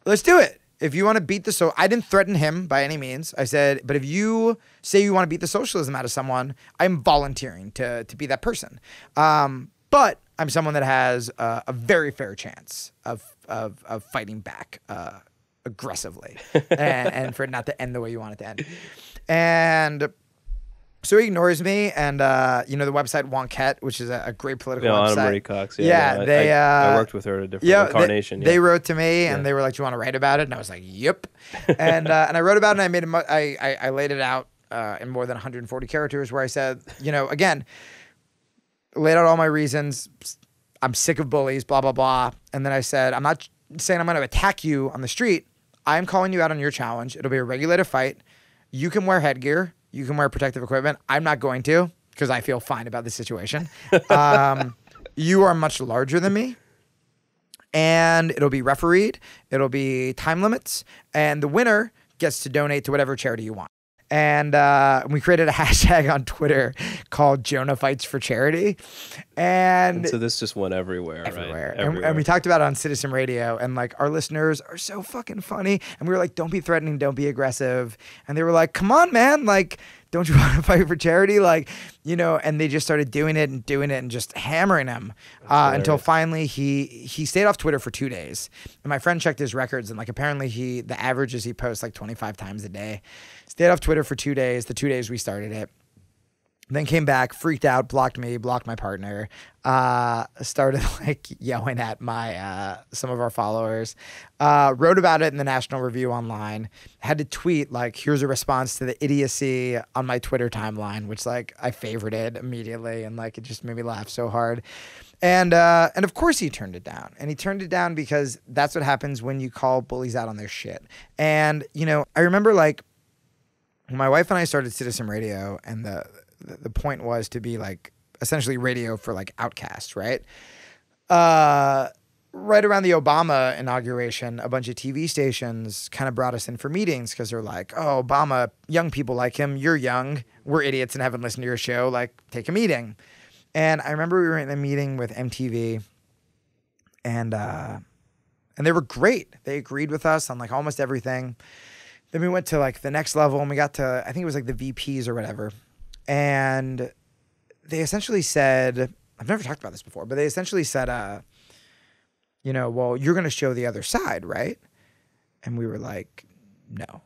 Let's do it. If you want to beat I didn't threaten him by any means. I said, but if you say you want to beat the socialism out of someone, I'm volunteering to be that person. But I'm someone that has a very fair chance of fighting back aggressively and for it not to end the way you want it to end. And so he ignores me, and the website Wonket, which is a great political website. Anna Marie Cox. I worked with her at a different incarnation. They wrote to me, and they were like, "Do you want to write about it?" And I was like, "Yep." and I wrote about it, and I laid it out in more than 140 characters, where I said, again, laid out all my reasons. I'm sick of bullies, blah blah blah, and then I said, I'm not saying I'm going to attack you on the street. I'm calling you out on your challenge. It'll be a regulated fight. You can wear headgear. You can wear protective equipment. I'm not going to because I feel fine about the situation. You are much larger than me. and it'll be refereed. It'll be time limits, and the winner gets to donate to whatever charity you want. And we created a hashtag on Twitter called Jonah Fights for Charity. And so this just went everywhere, right? Everywhere. And we talked about it on Citizen Radio, and like our listeners are so fucking funny. And we were like, don't be threatening, don't be aggressive. And they were like, come on, man. Like, don't you want to fight for charity? Like, you know, and they just started doing it and just hammering him until finally he stayed off Twitter for 2 days. And my friend checked his records, and like apparently the average is he posts like 25 times a day. Stayed off Twitter for 2 days, the 2 days we started it. Then came back, freaked out, blocked me, blocked my partner, started like yelling at my some of our followers, wrote about it in the National Review online, had to tweet like, here's a response to the idiocy on my Twitter timeline, which like I favorited immediately, and like it just made me laugh so hard. And of course he turned it down. And he turned it down because that's what happens when you call bullies out on their shit. And, you know, I remember like when my wife and I started Citizen Radio, and the point was to be like essentially radio for like outcasts, right? Right around the Obama inauguration, a bunch of TV stations kind of brought us in for meetings because they're like, oh, Obama, young people like him, you're young, we're idiots and haven't listened to your show, like take a meeting. And I remember we were in a meeting with MTV, and they were great. They agreed with us on like almost everything. Then we went to like the next level, and we got to, I think it was like the VPs or whatever. And they essentially said, I've never talked about this before, but they essentially said, you know, well, you're going to show the other side, right? And we were like, no.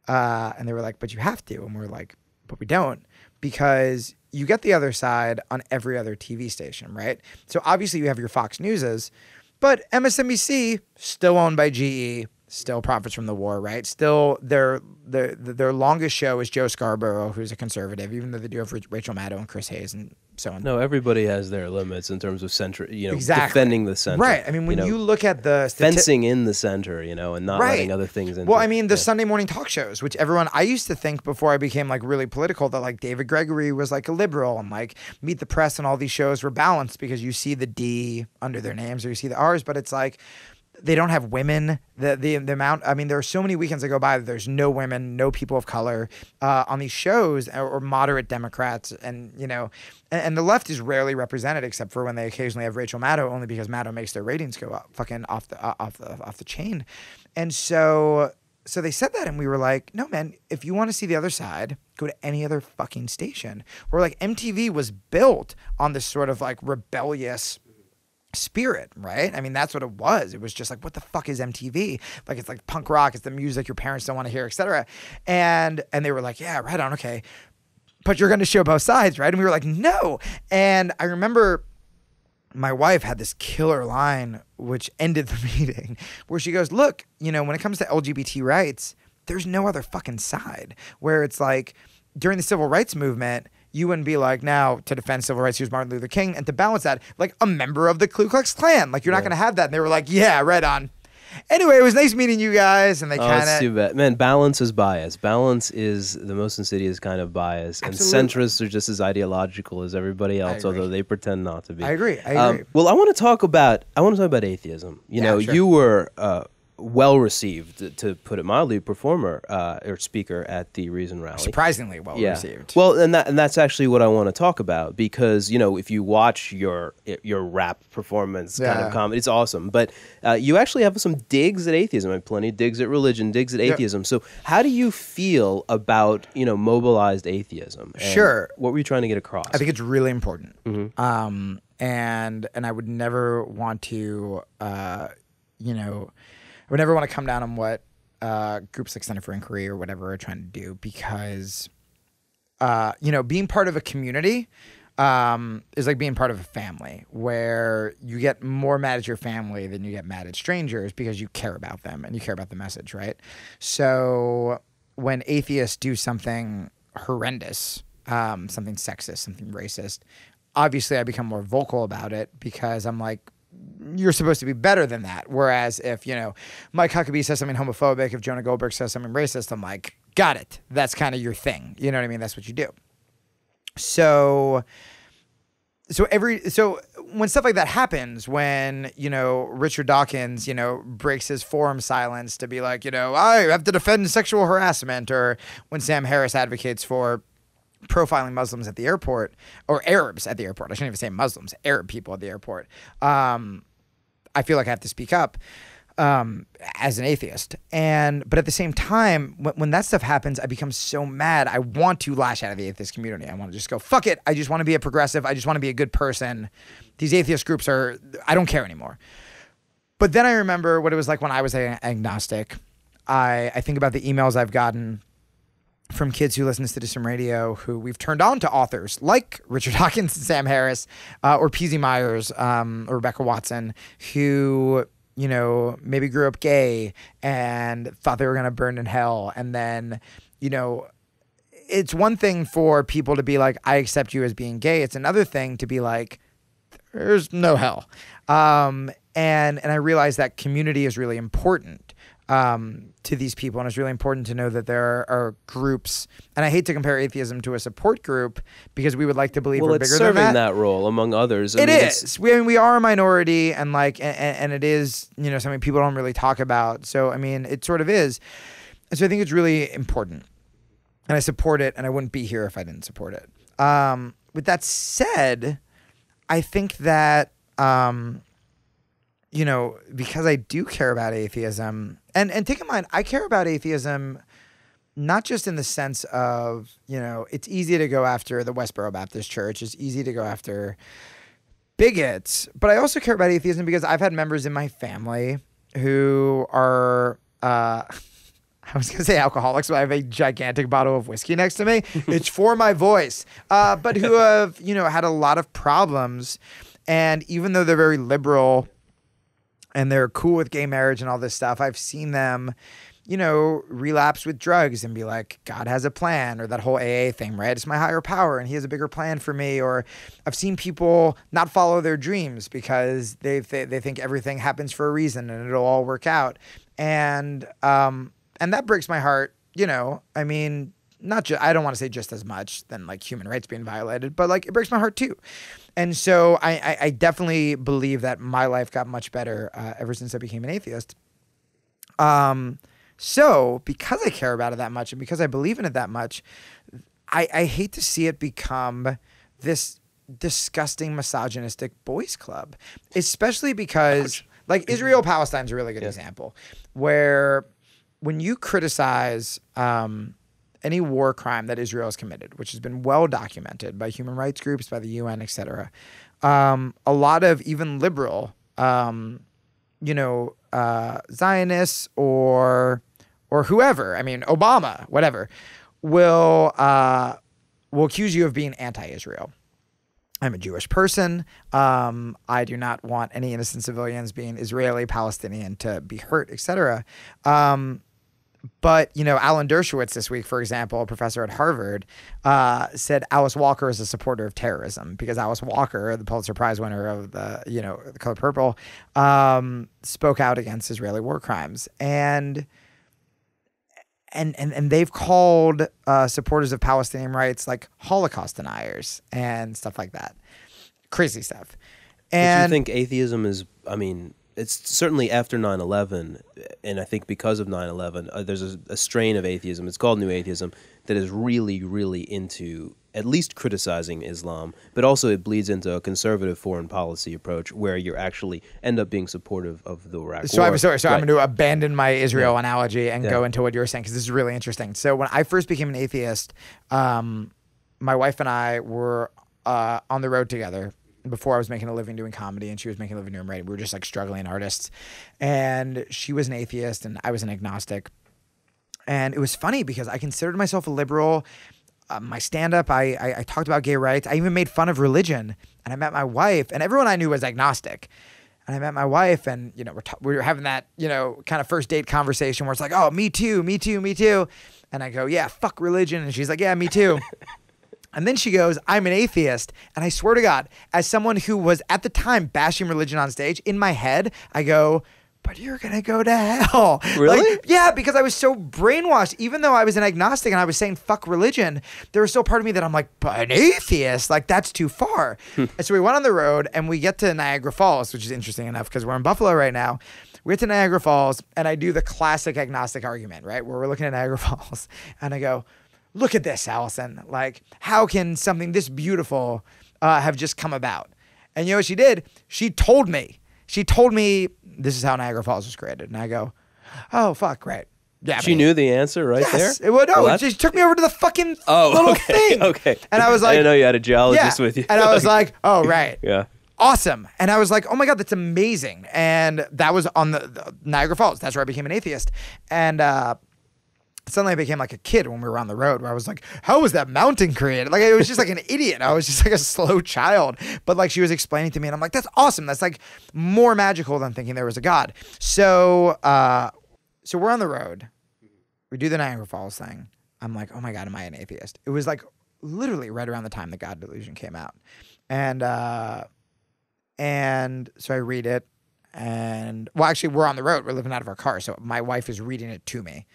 And they were like, but you have to. And we were like, but we don't, because you get the other side on every other TV station, right? So obviously you have your Fox Newses, but MSNBC, still owned by GE, still profits from the war, right? Still, their longest show is Joe Scarborough, who's a conservative, even though they do have Rachel Maddow and Chris Hayes and so on. No, everybody has their limits in terms of center, you know, exactly. Defending the center. Right. I mean, when you look at the fencing in the center, you know, and not letting other things in. Well, I mean, the Sunday morning talk shows, which I used to think before I became like really political that like David Gregory was like a liberal, and like Meet the Press and all these shows were balanced because you see the D under their names or you see the R's, but it's like, they don't have women. The amount, I mean, there are so many weekends that go by that there's no women, no people of color on these shows, or moderate Democrats, and you know, and the left is rarely represented except for when they occasionally have Rachel Maddow, only because Maddow makes their ratings go up fucking off the chain. And so they said that, and we were like, no man, if you want to see the other side, go to any other fucking station. Where like MTV was built on this sort of like rebellious spirit, right? I mean, that's what it was. It was just like, what the fuck is MTV? Like, it's like punk rock, it's the music your parents don't want to hear, etc. And they were like, yeah, right on, okay, but you're going to show both sides, right? And we were like, no. And I remember my wife had this killer line which ended the meeting, where she goes, look, you know, when it comes to LGBT rights, there's no other fucking side. Where it's like, during the civil rights movement, you wouldn't be like, now to defend civil rights, here's Martin Luther King, and to balance that, like a member of the Ku Klux Klan. Like, you're not going to have that. And they were like, yeah, right on. Anyway, it was nice meeting you guys, and they kind of... It's too bad. Man, balance is bias. Balance is the most insidious kind of bias. Absolutely. And centrists are just as ideological as everybody else, although they pretend not to be. I agree. Well, I want to talk about atheism. You know, sure. You were... well received, to put it mildly, performer or speaker at the Reason rally. Surprisingly well received. Well, and that's actually what I want to talk about, because you know, if you watch your rap performance kind of comedy, it's awesome. But you actually have some digs at atheism, and plenty of digs at religion, digs at atheism. So how do you feel about, you know, mobilized atheism? And sure. What were you trying to get across? I think it's really important. Mm-hmm. And I would never want to you know, I would never want to come down on what groups like Center for Inquiry or whatever are trying to do, because, you know, being part of a community is like being part of a family, where you get more mad at your family than you get mad at strangers because you care about them and you care about the message, right? So when atheists do something horrendous, something sexist, something racist, obviously I become more vocal about it, because I'm like, you're supposed to be better than that. Whereas if, you know, Mike Huckabee says something homophobic, if Jonah Goldberg says something racist, I'm like, got it. That's kind of your thing. You know what I mean? That's what you do. So so when stuff like that happens, when, Richard Dawkins, breaks his forum silence to be like, I have to defend sexual harassment, or when Sam Harris advocates for profiling Muslims at the airport, or Arabs at the airport. I shouldn't even say Muslims, Arab people at the airport. I feel like I have to speak up as an atheist. But at the same time, when that stuff happens, I become so mad. I want to lash out of the atheist community. I want to just go, fuck it. I just want to be a progressive. I just want to be a good person. These atheist groups I don't care anymore. But then I remember what it was like when I was agnostic. I think about the emails I've gotten from kids who listen to Citizen Radio, who we've turned on to authors like Richard Dawkins and Sam Harris, or P.Z. Myers, or Rebecca Watson, who, maybe grew up gay and thought they were going to burn in hell. And then, it's one thing for people to be like, I accept you as being gay. It's another thing to be like, there's no hell. And I realized that community is really important to these people, and it's really important to know that there are groups, and I hate to compare atheism to a support group because we would like to believe we're bigger than that. Well, it's serving that role among others. It is. We are a minority, and and it is something people don't really talk about. So it sort of is. And so I think it's really important, and I support it, and I wouldn't be here if I didn't support it. With that said, I think that because I do care about atheism, and take in mind, I care about atheism not just in the sense of, it's easy to go after the Westboro Baptist Church, it's easy to go after bigots, but I also care about atheism because I've had members in my family who are, I was going to say alcoholics, but I have a gigantic bottle of whiskey next to me. It's for my voice. But who have, had a lot of problems, and even though they're very liberal, and they're cool with gay marriage and all this stuff, I've seen them, relapse with drugs and be like, God has a plan, or that whole AA thing, right? It's my higher power and he has a bigger plan for me. Or I've seen people not follow their dreams because they think everything happens for a reason and it'll all work out. And that breaks my heart, not just, I don't want to say just as much than like human rights being violated, but like it breaks my heart too. And so I definitely believe that my life got much better ever since I became an atheist. So because I care about it that much and because I believe in it that much, I hate to see it become this disgusting misogynistic boys club, especially because like Israel-Palestine is a really good example where when you criticize any war crime that Israel has committed, which has been well documented by human rights groups, by the UN, et cetera, a lot of even liberal, Zionists or whoever, Obama, whatever, will accuse you of being anti-Israel. I'm a Jewish person. I do not want any innocent civilians being Israeli, Palestinian to be hurt, et cetera. But, Alan Dershowitz this week, for example, a professor at Harvard, said Alice Walker is a supporter of terrorism because Alice Walker, the Pulitzer Prize winner of The Color Purple, spoke out against Israeli war crimes. And they've called supporters of Palestinian rights like Holocaust deniers and stuff like that. Crazy stuff. And do you think atheism is, it's certainly after 9/11, and I think because of 9/11, there's a strain of atheism. It's called New Atheism that is really, really into at least criticizing Islam, but also it bleeds into a conservative foreign policy approach where you actually end up being supportive of the Iraq War. I'm going to abandon my Israel analogy and go into what you were saying because this is really interesting. So when I first became an atheist, my wife and I were on the road together. Before I was making a living doing comedy and she was making a living doing writing. We were just like struggling artists. And she was an atheist and I was an agnostic. And it was funny because I considered myself a liberal. My stand-up, I talked about gay rights. I even made fun of religion. And I met my wife and everyone I knew was agnostic. And I met my wife and, we were having that, kind of first date conversation where it's like, oh, me too, me too, me too. And I go, yeah, fuck religion. And she's like, yeah, me too. And then she goes, I'm an atheist. And I swear to God, as someone who was at the time bashing religion on stage, in my head, I go, but you're going to go to hell. Really? Like, yeah, because I was so brainwashed. Even though I was an agnostic and I was saying fuck religion, there was still part of me that I'm like, but an atheist? Like, that's too far. And so we went on the road and we get to Niagara Falls, which is interesting enough because we're in Buffalo right now. We get to Niagara Falls and I do the classic agnostic argument, right? Where we're looking at Niagara Falls and I go, look at this, Allison. Like, how can something this beautiful have just come about? And you know what she did? She told me this is how Niagara Falls was created. And I go, oh, fuck, right. Yeah, She knew the answer right yes. there? It just took me over to the fucking little thing. Okay. And I was like, I didn't know you had a geologist with you. And I was like, oh, right. Yeah. Awesome. And I was like, oh my God, that's amazing. And that was on the Niagara Falls. That's where I became an atheist. And suddenly I became like a kid when we were on the road where I was like, how was that mountain created? Like, I was just like an idiot. I was just like a slow child. But like she was explaining to me and I'm like, that's awesome. That's like more magical than thinking there was a God. So we're on the road. We do the Niagara Falls thing. I'm like, oh my God, am I an atheist? It was like literally right around the time the God Delusion came out. And so I read it and well, actually we're on the road. We're living out of our car. So my wife is reading it to me.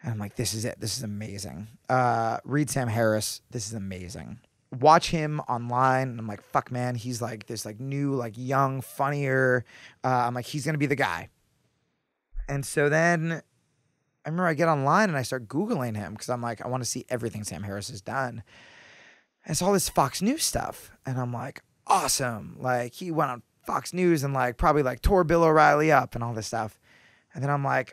And I'm like, this is it. This is amazing. Read Sam Harris. This is amazing. Watch him online. And I'm like, fuck, man. He's like this like new, like young, funnier. I'm like, he's going to be the guy. And so then I remember I get online and I start Googling him because I'm like, I want to see everything Sam Harris has done. And it's all this Fox News stuff. And I'm like, awesome. Like he went on Fox News and like probably like tore Bill O'Reilly up and all this stuff. And then I'm like,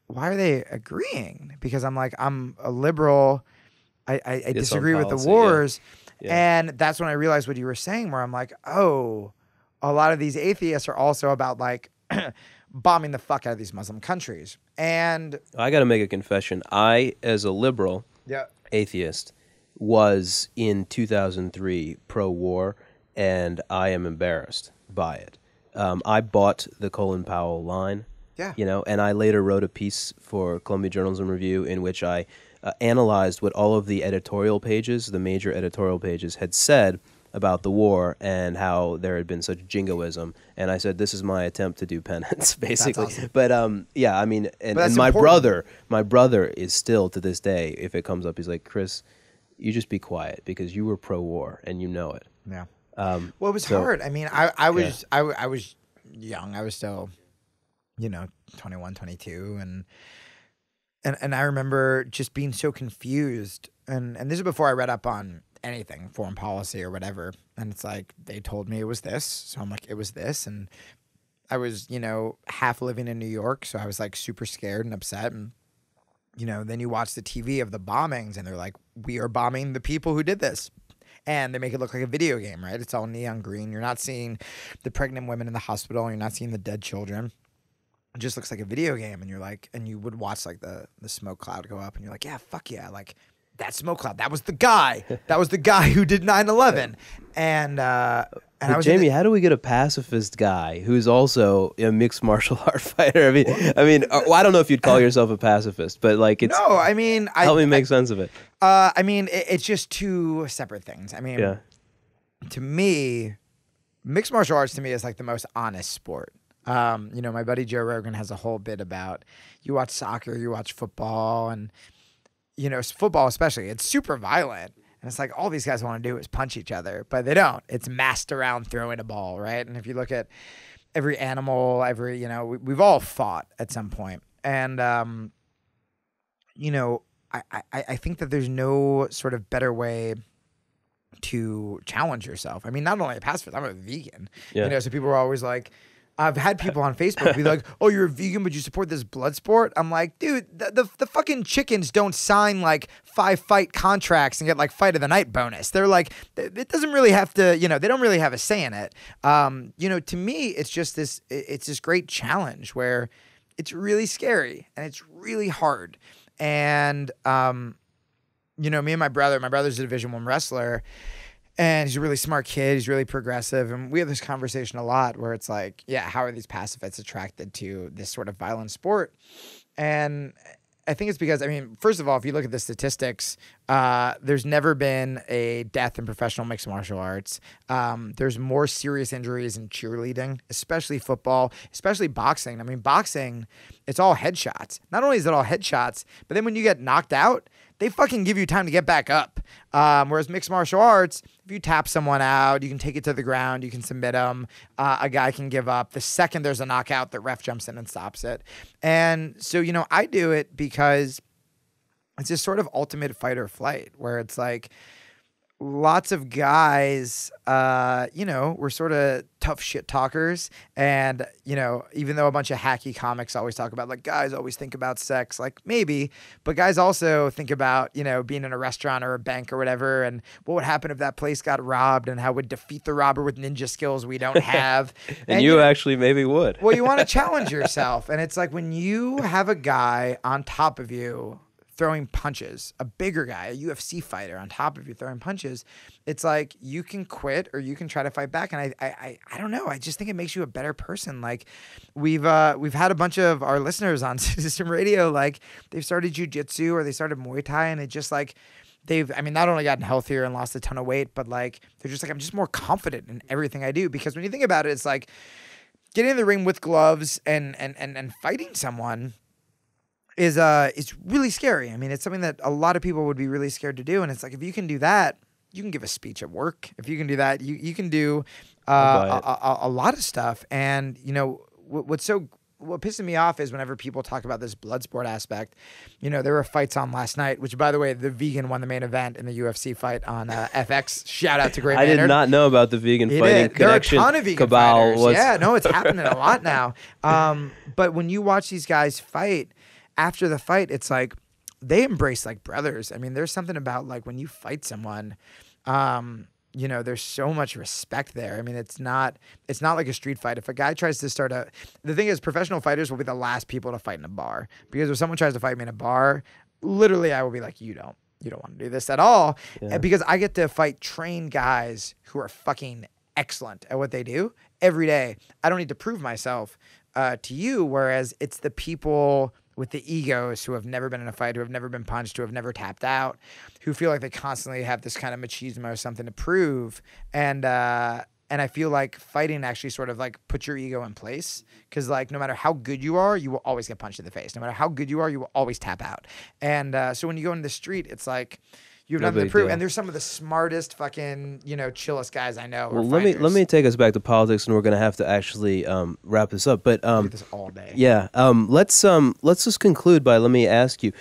why are they agreeing? Because I'm like, I'm a liberal. I disagree with the wars. Yeah. And that's when I realized what you were saying, where I'm like, oh, a lot of these atheists are also about like bombing the fuck out of these Muslim countries. And I got to make a confession. I, as a liberal atheist, was in 2003 pro-war, and I am embarrassed by it. I bought the Colin Powell line. Yeah. You know, and I later wrote a piece for Columbia Journalism Review in which I analyzed what all of the editorial pages, the major editorial pages, had said about the war and how there had been such jingoism. And I said, this is my attempt to do penance, basically. That's awesome. But yeah, I mean, and my brother is still to this day, if it comes up, he's like, Chris, you just be quiet because you were pro-war and you know it. Yeah. Well, it was hard. I mean, I was young. I was still, 21, 22. And I remember just being so confused. And this is before I read up on anything, foreign policy or whatever. And it's like, they told me it was this. So I'm like, it was this. And I was, half living in New York. So I was like super scared and upset. And, then you watch the TV of the bombings and they're like, we are bombing the people who did this. And they make it look like a video game, right? It's all neon green. You're not seeing the pregnant women in the hospital. You're not seeing the dead children. It just looks like a video game. And you're like, and you would watch like the smoke cloud go up and you're like, yeah, fuck yeah. Like that smoke cloud, that was the guy. That was the guy who did 9/11. And I was Jamie, how do we get a pacifist guy who's also a mixed martial art fighter? I mean, well, I don't know if you'd call yourself a pacifist, but like it's. No, I mean, help me make sense of it. I mean, it's just two separate things. I mean, to me, mixed martial arts to me is like the most honest sport. My buddy Joe Rogan has a whole bit about you watch soccer, you watch football, and football especially, it's super violent. And it's like all these guys want to do is punch each other, but they don't. It's massed around throwing a ball, right? And if you look at every animal, we've all fought at some point. And, I think that there's no sort of better way to challenge yourself. I mean, not only a pacifist, I'm a vegan. Yeah. So people are always like, I've had people on Facebook be like, oh, you're a vegan, but you support this blood sport? I'm like, dude, the fucking chickens don't sign like 5 fight contracts and get like fight of the night bonus. They're like, it doesn't really have to, they don't really have a say in it. To me, it's just this great challenge where it's really scary and it's really hard. And, me and my brother's a Division I wrestler. And he's a really smart kid. He's really progressive. And we have this conversation a lot where it's like, yeah, how are these pacifists attracted to this sort of violent sport? And think it's because, I mean, first of all, if you look at the statistics, there's never been a death in professional mixed martial arts. There's more serious injuries in cheerleading, especially football, especially boxing. I mean, boxing, it's all headshots. Not only is it all headshots, but then when you get knocked out, they fucking give you time to get back up. Whereas mixed martial arts, if you tap someone out, you can take it to the ground, you can submit them. A guy can give up. The second there's a knockout, the ref jumps in and stops it. And so, I do it because it's this sort of ultimate fight or flight where it's like lots of guys, we're sort of tough shit talkers. And, even though a bunch of hacky comics always talk about like guys always think about sex, like maybe, but guys also think about, being in a restaurant or a bank or whatever. And what would happen if that place got robbed and how we'd defeat the robber with ninja skills we don't have. and you actually maybe would. Well, you want to challenge yourself. And it's like when you have a guy on top of you throwing punches, a bigger guy, a UFC fighter on top of you throwing punches, it's like you can quit or you can try to fight back. And I don't know. I just think it makes you a better person. Like we've had a bunch of our listeners on Citizen Radio, like they've started jiu-jitsu or they started Muay Thai, and it just like they've not only gotten healthier and lost a ton of weight, but like they're just like, I'm just more confident in everything I do. Because when you think about it, it's like getting in the ring with gloves and fighting someone is really scary. I mean, it's something that a lot of people would be really scared to do. And it's like, if you can do that, you can give a speech at work. If you can do that, you can do a lot of stuff. And, what pisses me off is whenever people talk about this blood sport aspect, there were fights on last night, which, by the way, the vegan won the main event in the UFC fight on FX. Shout out to Gray Maynard. I did not know about the vegan fighting connection. There are a ton of vegan cabal fighters. Yeah, no, it's happening a lot now. But when you watch these guys fight, after the fight, it's like they embrace like brothers. I mean, there's something about like when you fight someone, there's so much respect there. I mean, it's not like a street fight. If a guy tries to the thing is, professional fighters will be the last people to fight in a bar, because if someone tries to fight me in a bar, literally I will be like, you don't want to do this at all. Yeah. Because I get to fight trained guys who are fucking excellent at what they do every day. I don't need to prove myself to you, whereas it's the people with the egos who have never been in a fight, who have never been punched, who have never tapped out, who feel like they constantly have this kind of machismo or something to prove. And I feel like fighting actually sort of like puts your ego in place, because like no matter how good you are, you will always get punched in the face. No matter how good you are, you will always tap out. And so when you go into the street, it's like you have nothing to prove. And there's some of the smartest fucking, chillest guys I know. Well, let me take us back to politics, and we're going to have to actually wrap this up. But do this all day. Yeah. Let's just conclude by, let me ask you,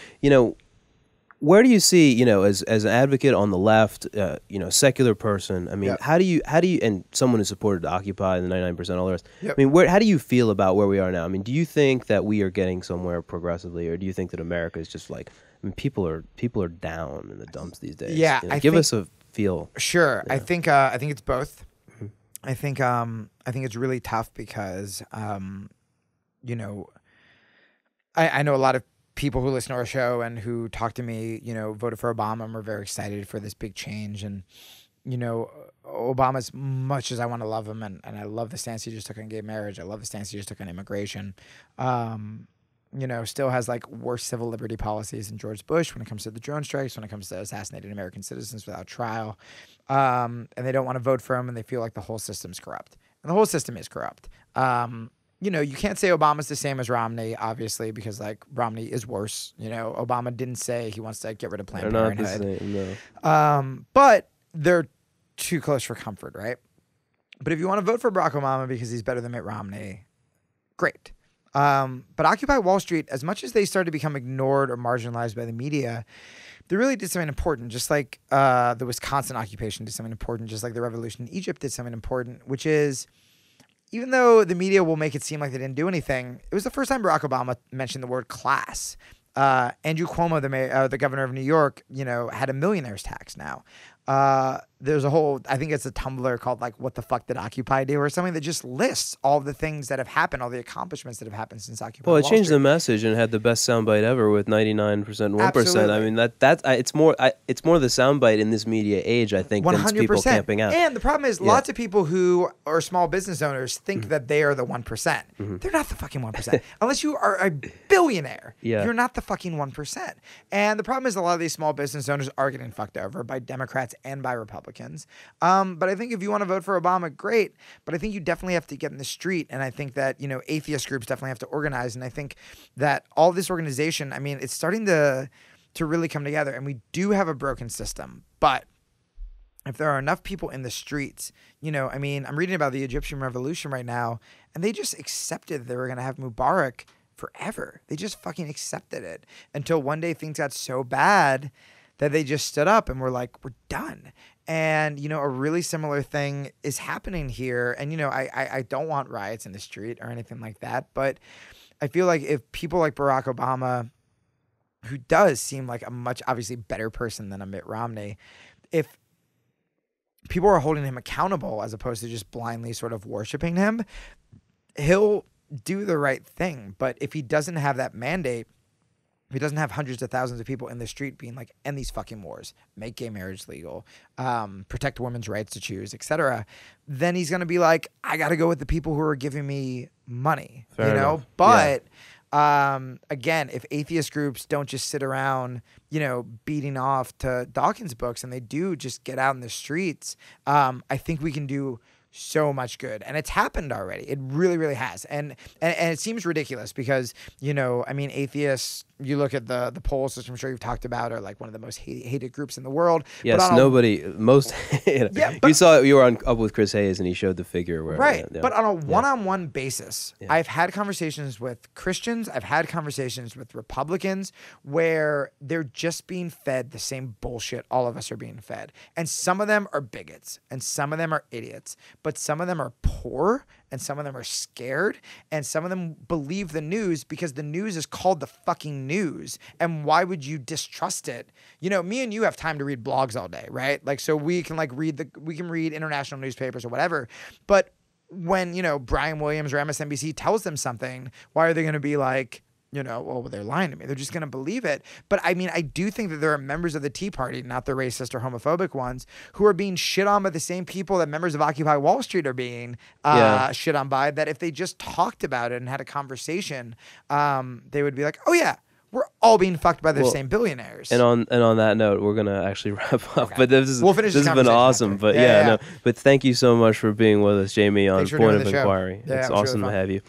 where do you see, as an advocate on the left, secular person, I mean, Yep. how do you, and someone who supported Occupy and the 99%, all the rest, Yep. I mean, how do you feel about where we are now? I mean, do you think that we are getting somewhere progressively, or do you think that America is just like, I mean, people are down in the dumps these days? Yeah, give us a feel. Sure. Yeah. I think it's both. Mm-hmm. I think it's really tough because, I know a lot of people who listen to our show and who talk to me, voted for Obama and were very excited for this big change. And, Obama, as much as I want to love him, and I love the stance he just took on gay marriage, I love the stance he just took on immigration, still has like worse civil liberty policies than George Bush when it comes to the drone strikes, when it comes to assassinating American citizens without trial. And they don't want to vote for him, and they feel like the whole system's corrupt. And the whole system is corrupt. You can't say Obama's the same as Romney, obviously, because like Romney is worse. Obama didn't say he wants to get rid of Planned Parenthood. They're not the same, no. But they're too close for comfort, right? But if you want to vote for Barack Obama because he's better than Mitt Romney, great. But Occupy Wall Street, as much as they started to become ignored or marginalized by the media, they really did something important, just like the Wisconsin occupation did something important, just like the revolution in Egypt did something important, which is, even though the media will make it seem like they didn't do anything, it was the first time Barack Obama mentioned the word class. Andrew Cuomo, the governor of New York, had a millionaire's tax now. there's a whole, I think it's a Tumblr called like What the Fuck Did Occupy Do or something that just lists all the things that have happened, all the accomplishments that have happened since Occupy Well, it Wall changed Street. the message and had the best soundbite ever with 99% 1%. Absolutely. I mean, it's more the soundbite in this media age, I think, than people camping out. And the problem is lots of people who are small business owners think that they are the 1%. They're not the fucking 1%. Unless you are a billionaire, you're not the fucking 1%. And the problem is a lot of these small business owners are getting fucked over by Democrats and by Republicans. But I think if you want to vote for Obama, great. But I think you definitely have to get in the street. And I think that, atheist groups definitely have to organize. And I think that all this organization, I mean, it's starting to really come together. And we do have a broken system. But if there are enough people in the streets, I mean, I'm reading about the Egyptian revolution right now, and they just accepted they were going to have Mubarak forever. They just fucking accepted it until one day things got so bad that they just stood up and were like, we're done. And, a really similar thing is happening here. And, I don't want riots in the street or anything like that. But I feel like if people like Barack Obama, who does seem like a much obviously better person than a Mitt Romney, if people are holding him accountable as opposed to just blindly sort of worshiping him, he'll do the right thing. But if he doesn't have that mandate, if he doesn't have hundreds of thousands of people in the street being like, end these fucking wars, make gay marriage legal, protect women's rights to choose, etc., then he's going to be like, I got to go with the people who are giving me money, Fair enough. But again, if atheist groups don't just sit around, beating off to Dawkins books, and they do just get out in the streets, I think we can do so much good. And it's happened already. It really, really has. And it seems ridiculous because, I mean, atheists, you look at the polls, which I'm sure you've talked about, are like one of the most hated groups in the world. Yes, you saw it, you were up with Chris Hayes and he showed the figure where. Right. But on a one-on-one basis, I've had conversations with Christians, I've had conversations with Republicans where they're just being fed the same bullshit all of us are being fed. And some of them are bigots and some of them are idiots, but some of them are poor and some of them are scared and some of them believe the news because the news is called the fucking news. And why would you distrust it? Me and you have time to read blogs all day, right? Like, so we can read international newspapers or whatever. But when, Brian Williams or MSNBC tells them something, why are they going to be like, well, they're lying to me. They're just going to believe it. But I mean, I do think that there are members of the Tea Party, not the racist or homophobic ones, who are being shit on by the same people that members of Occupy Wall Street are being shit on by, that if they just talked about it and had a conversation, they would be like, oh yeah, we're all being fucked by the same billionaires. And on that note, we're gonna actually wrap up. Okay. But this has been awesome. After. But no. But thank you so much for being with us, Jamie, on Point of Inquiry. Yeah, it's it was awesome really to have you.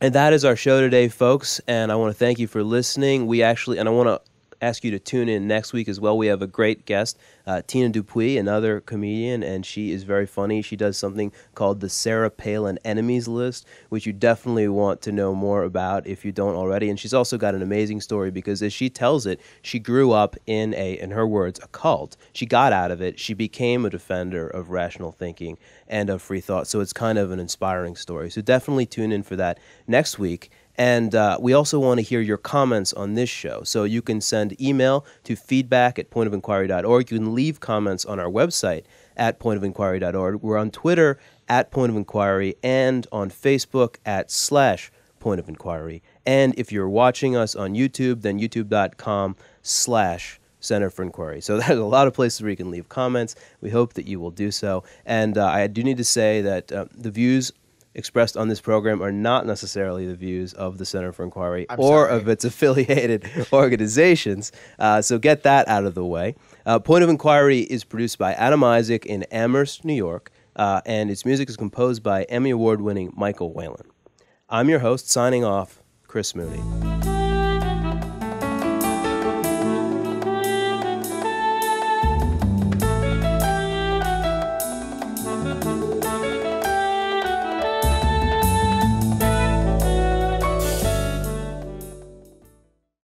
And that is our show today, folks. And I want to thank you for listening. And I want to ask you to tune in next week as well. We have a great guest, Tina Dupuis, another comedian, and she is very funny. She does something called the Sarah Palin Enemies List, which you definitely want to know more about if you don't already. And she's also got an amazing story because, as she tells it, she grew up in her words, a cult. She got out of it. She became a defender of rational thinking and of free thought. So it's kind of an inspiring story. So definitely tune in for that next week. And we also want to hear your comments on this show. So you can send email to feedback@pointofinquiry.org. You can leave comments on our website at pointofinquiry.org. We're on Twitter at Point of Inquiry and on Facebook at /Point of Inquiry. And if you're watching us on YouTube, then youtube.com/Center for Inquiry. So there's a lot of places where you can leave comments. We hope that you will do so. And I do need to say that the views expressed on this program are not necessarily the views of the Center for Inquiry of its affiliated organizations. So get that out of the way. Point of Inquiry is produced by Adam Isaac in Amherst, New York, and its music is composed by Emmy Award-winning Michael Whalen. I'm your host, signing off, Chris Mooney.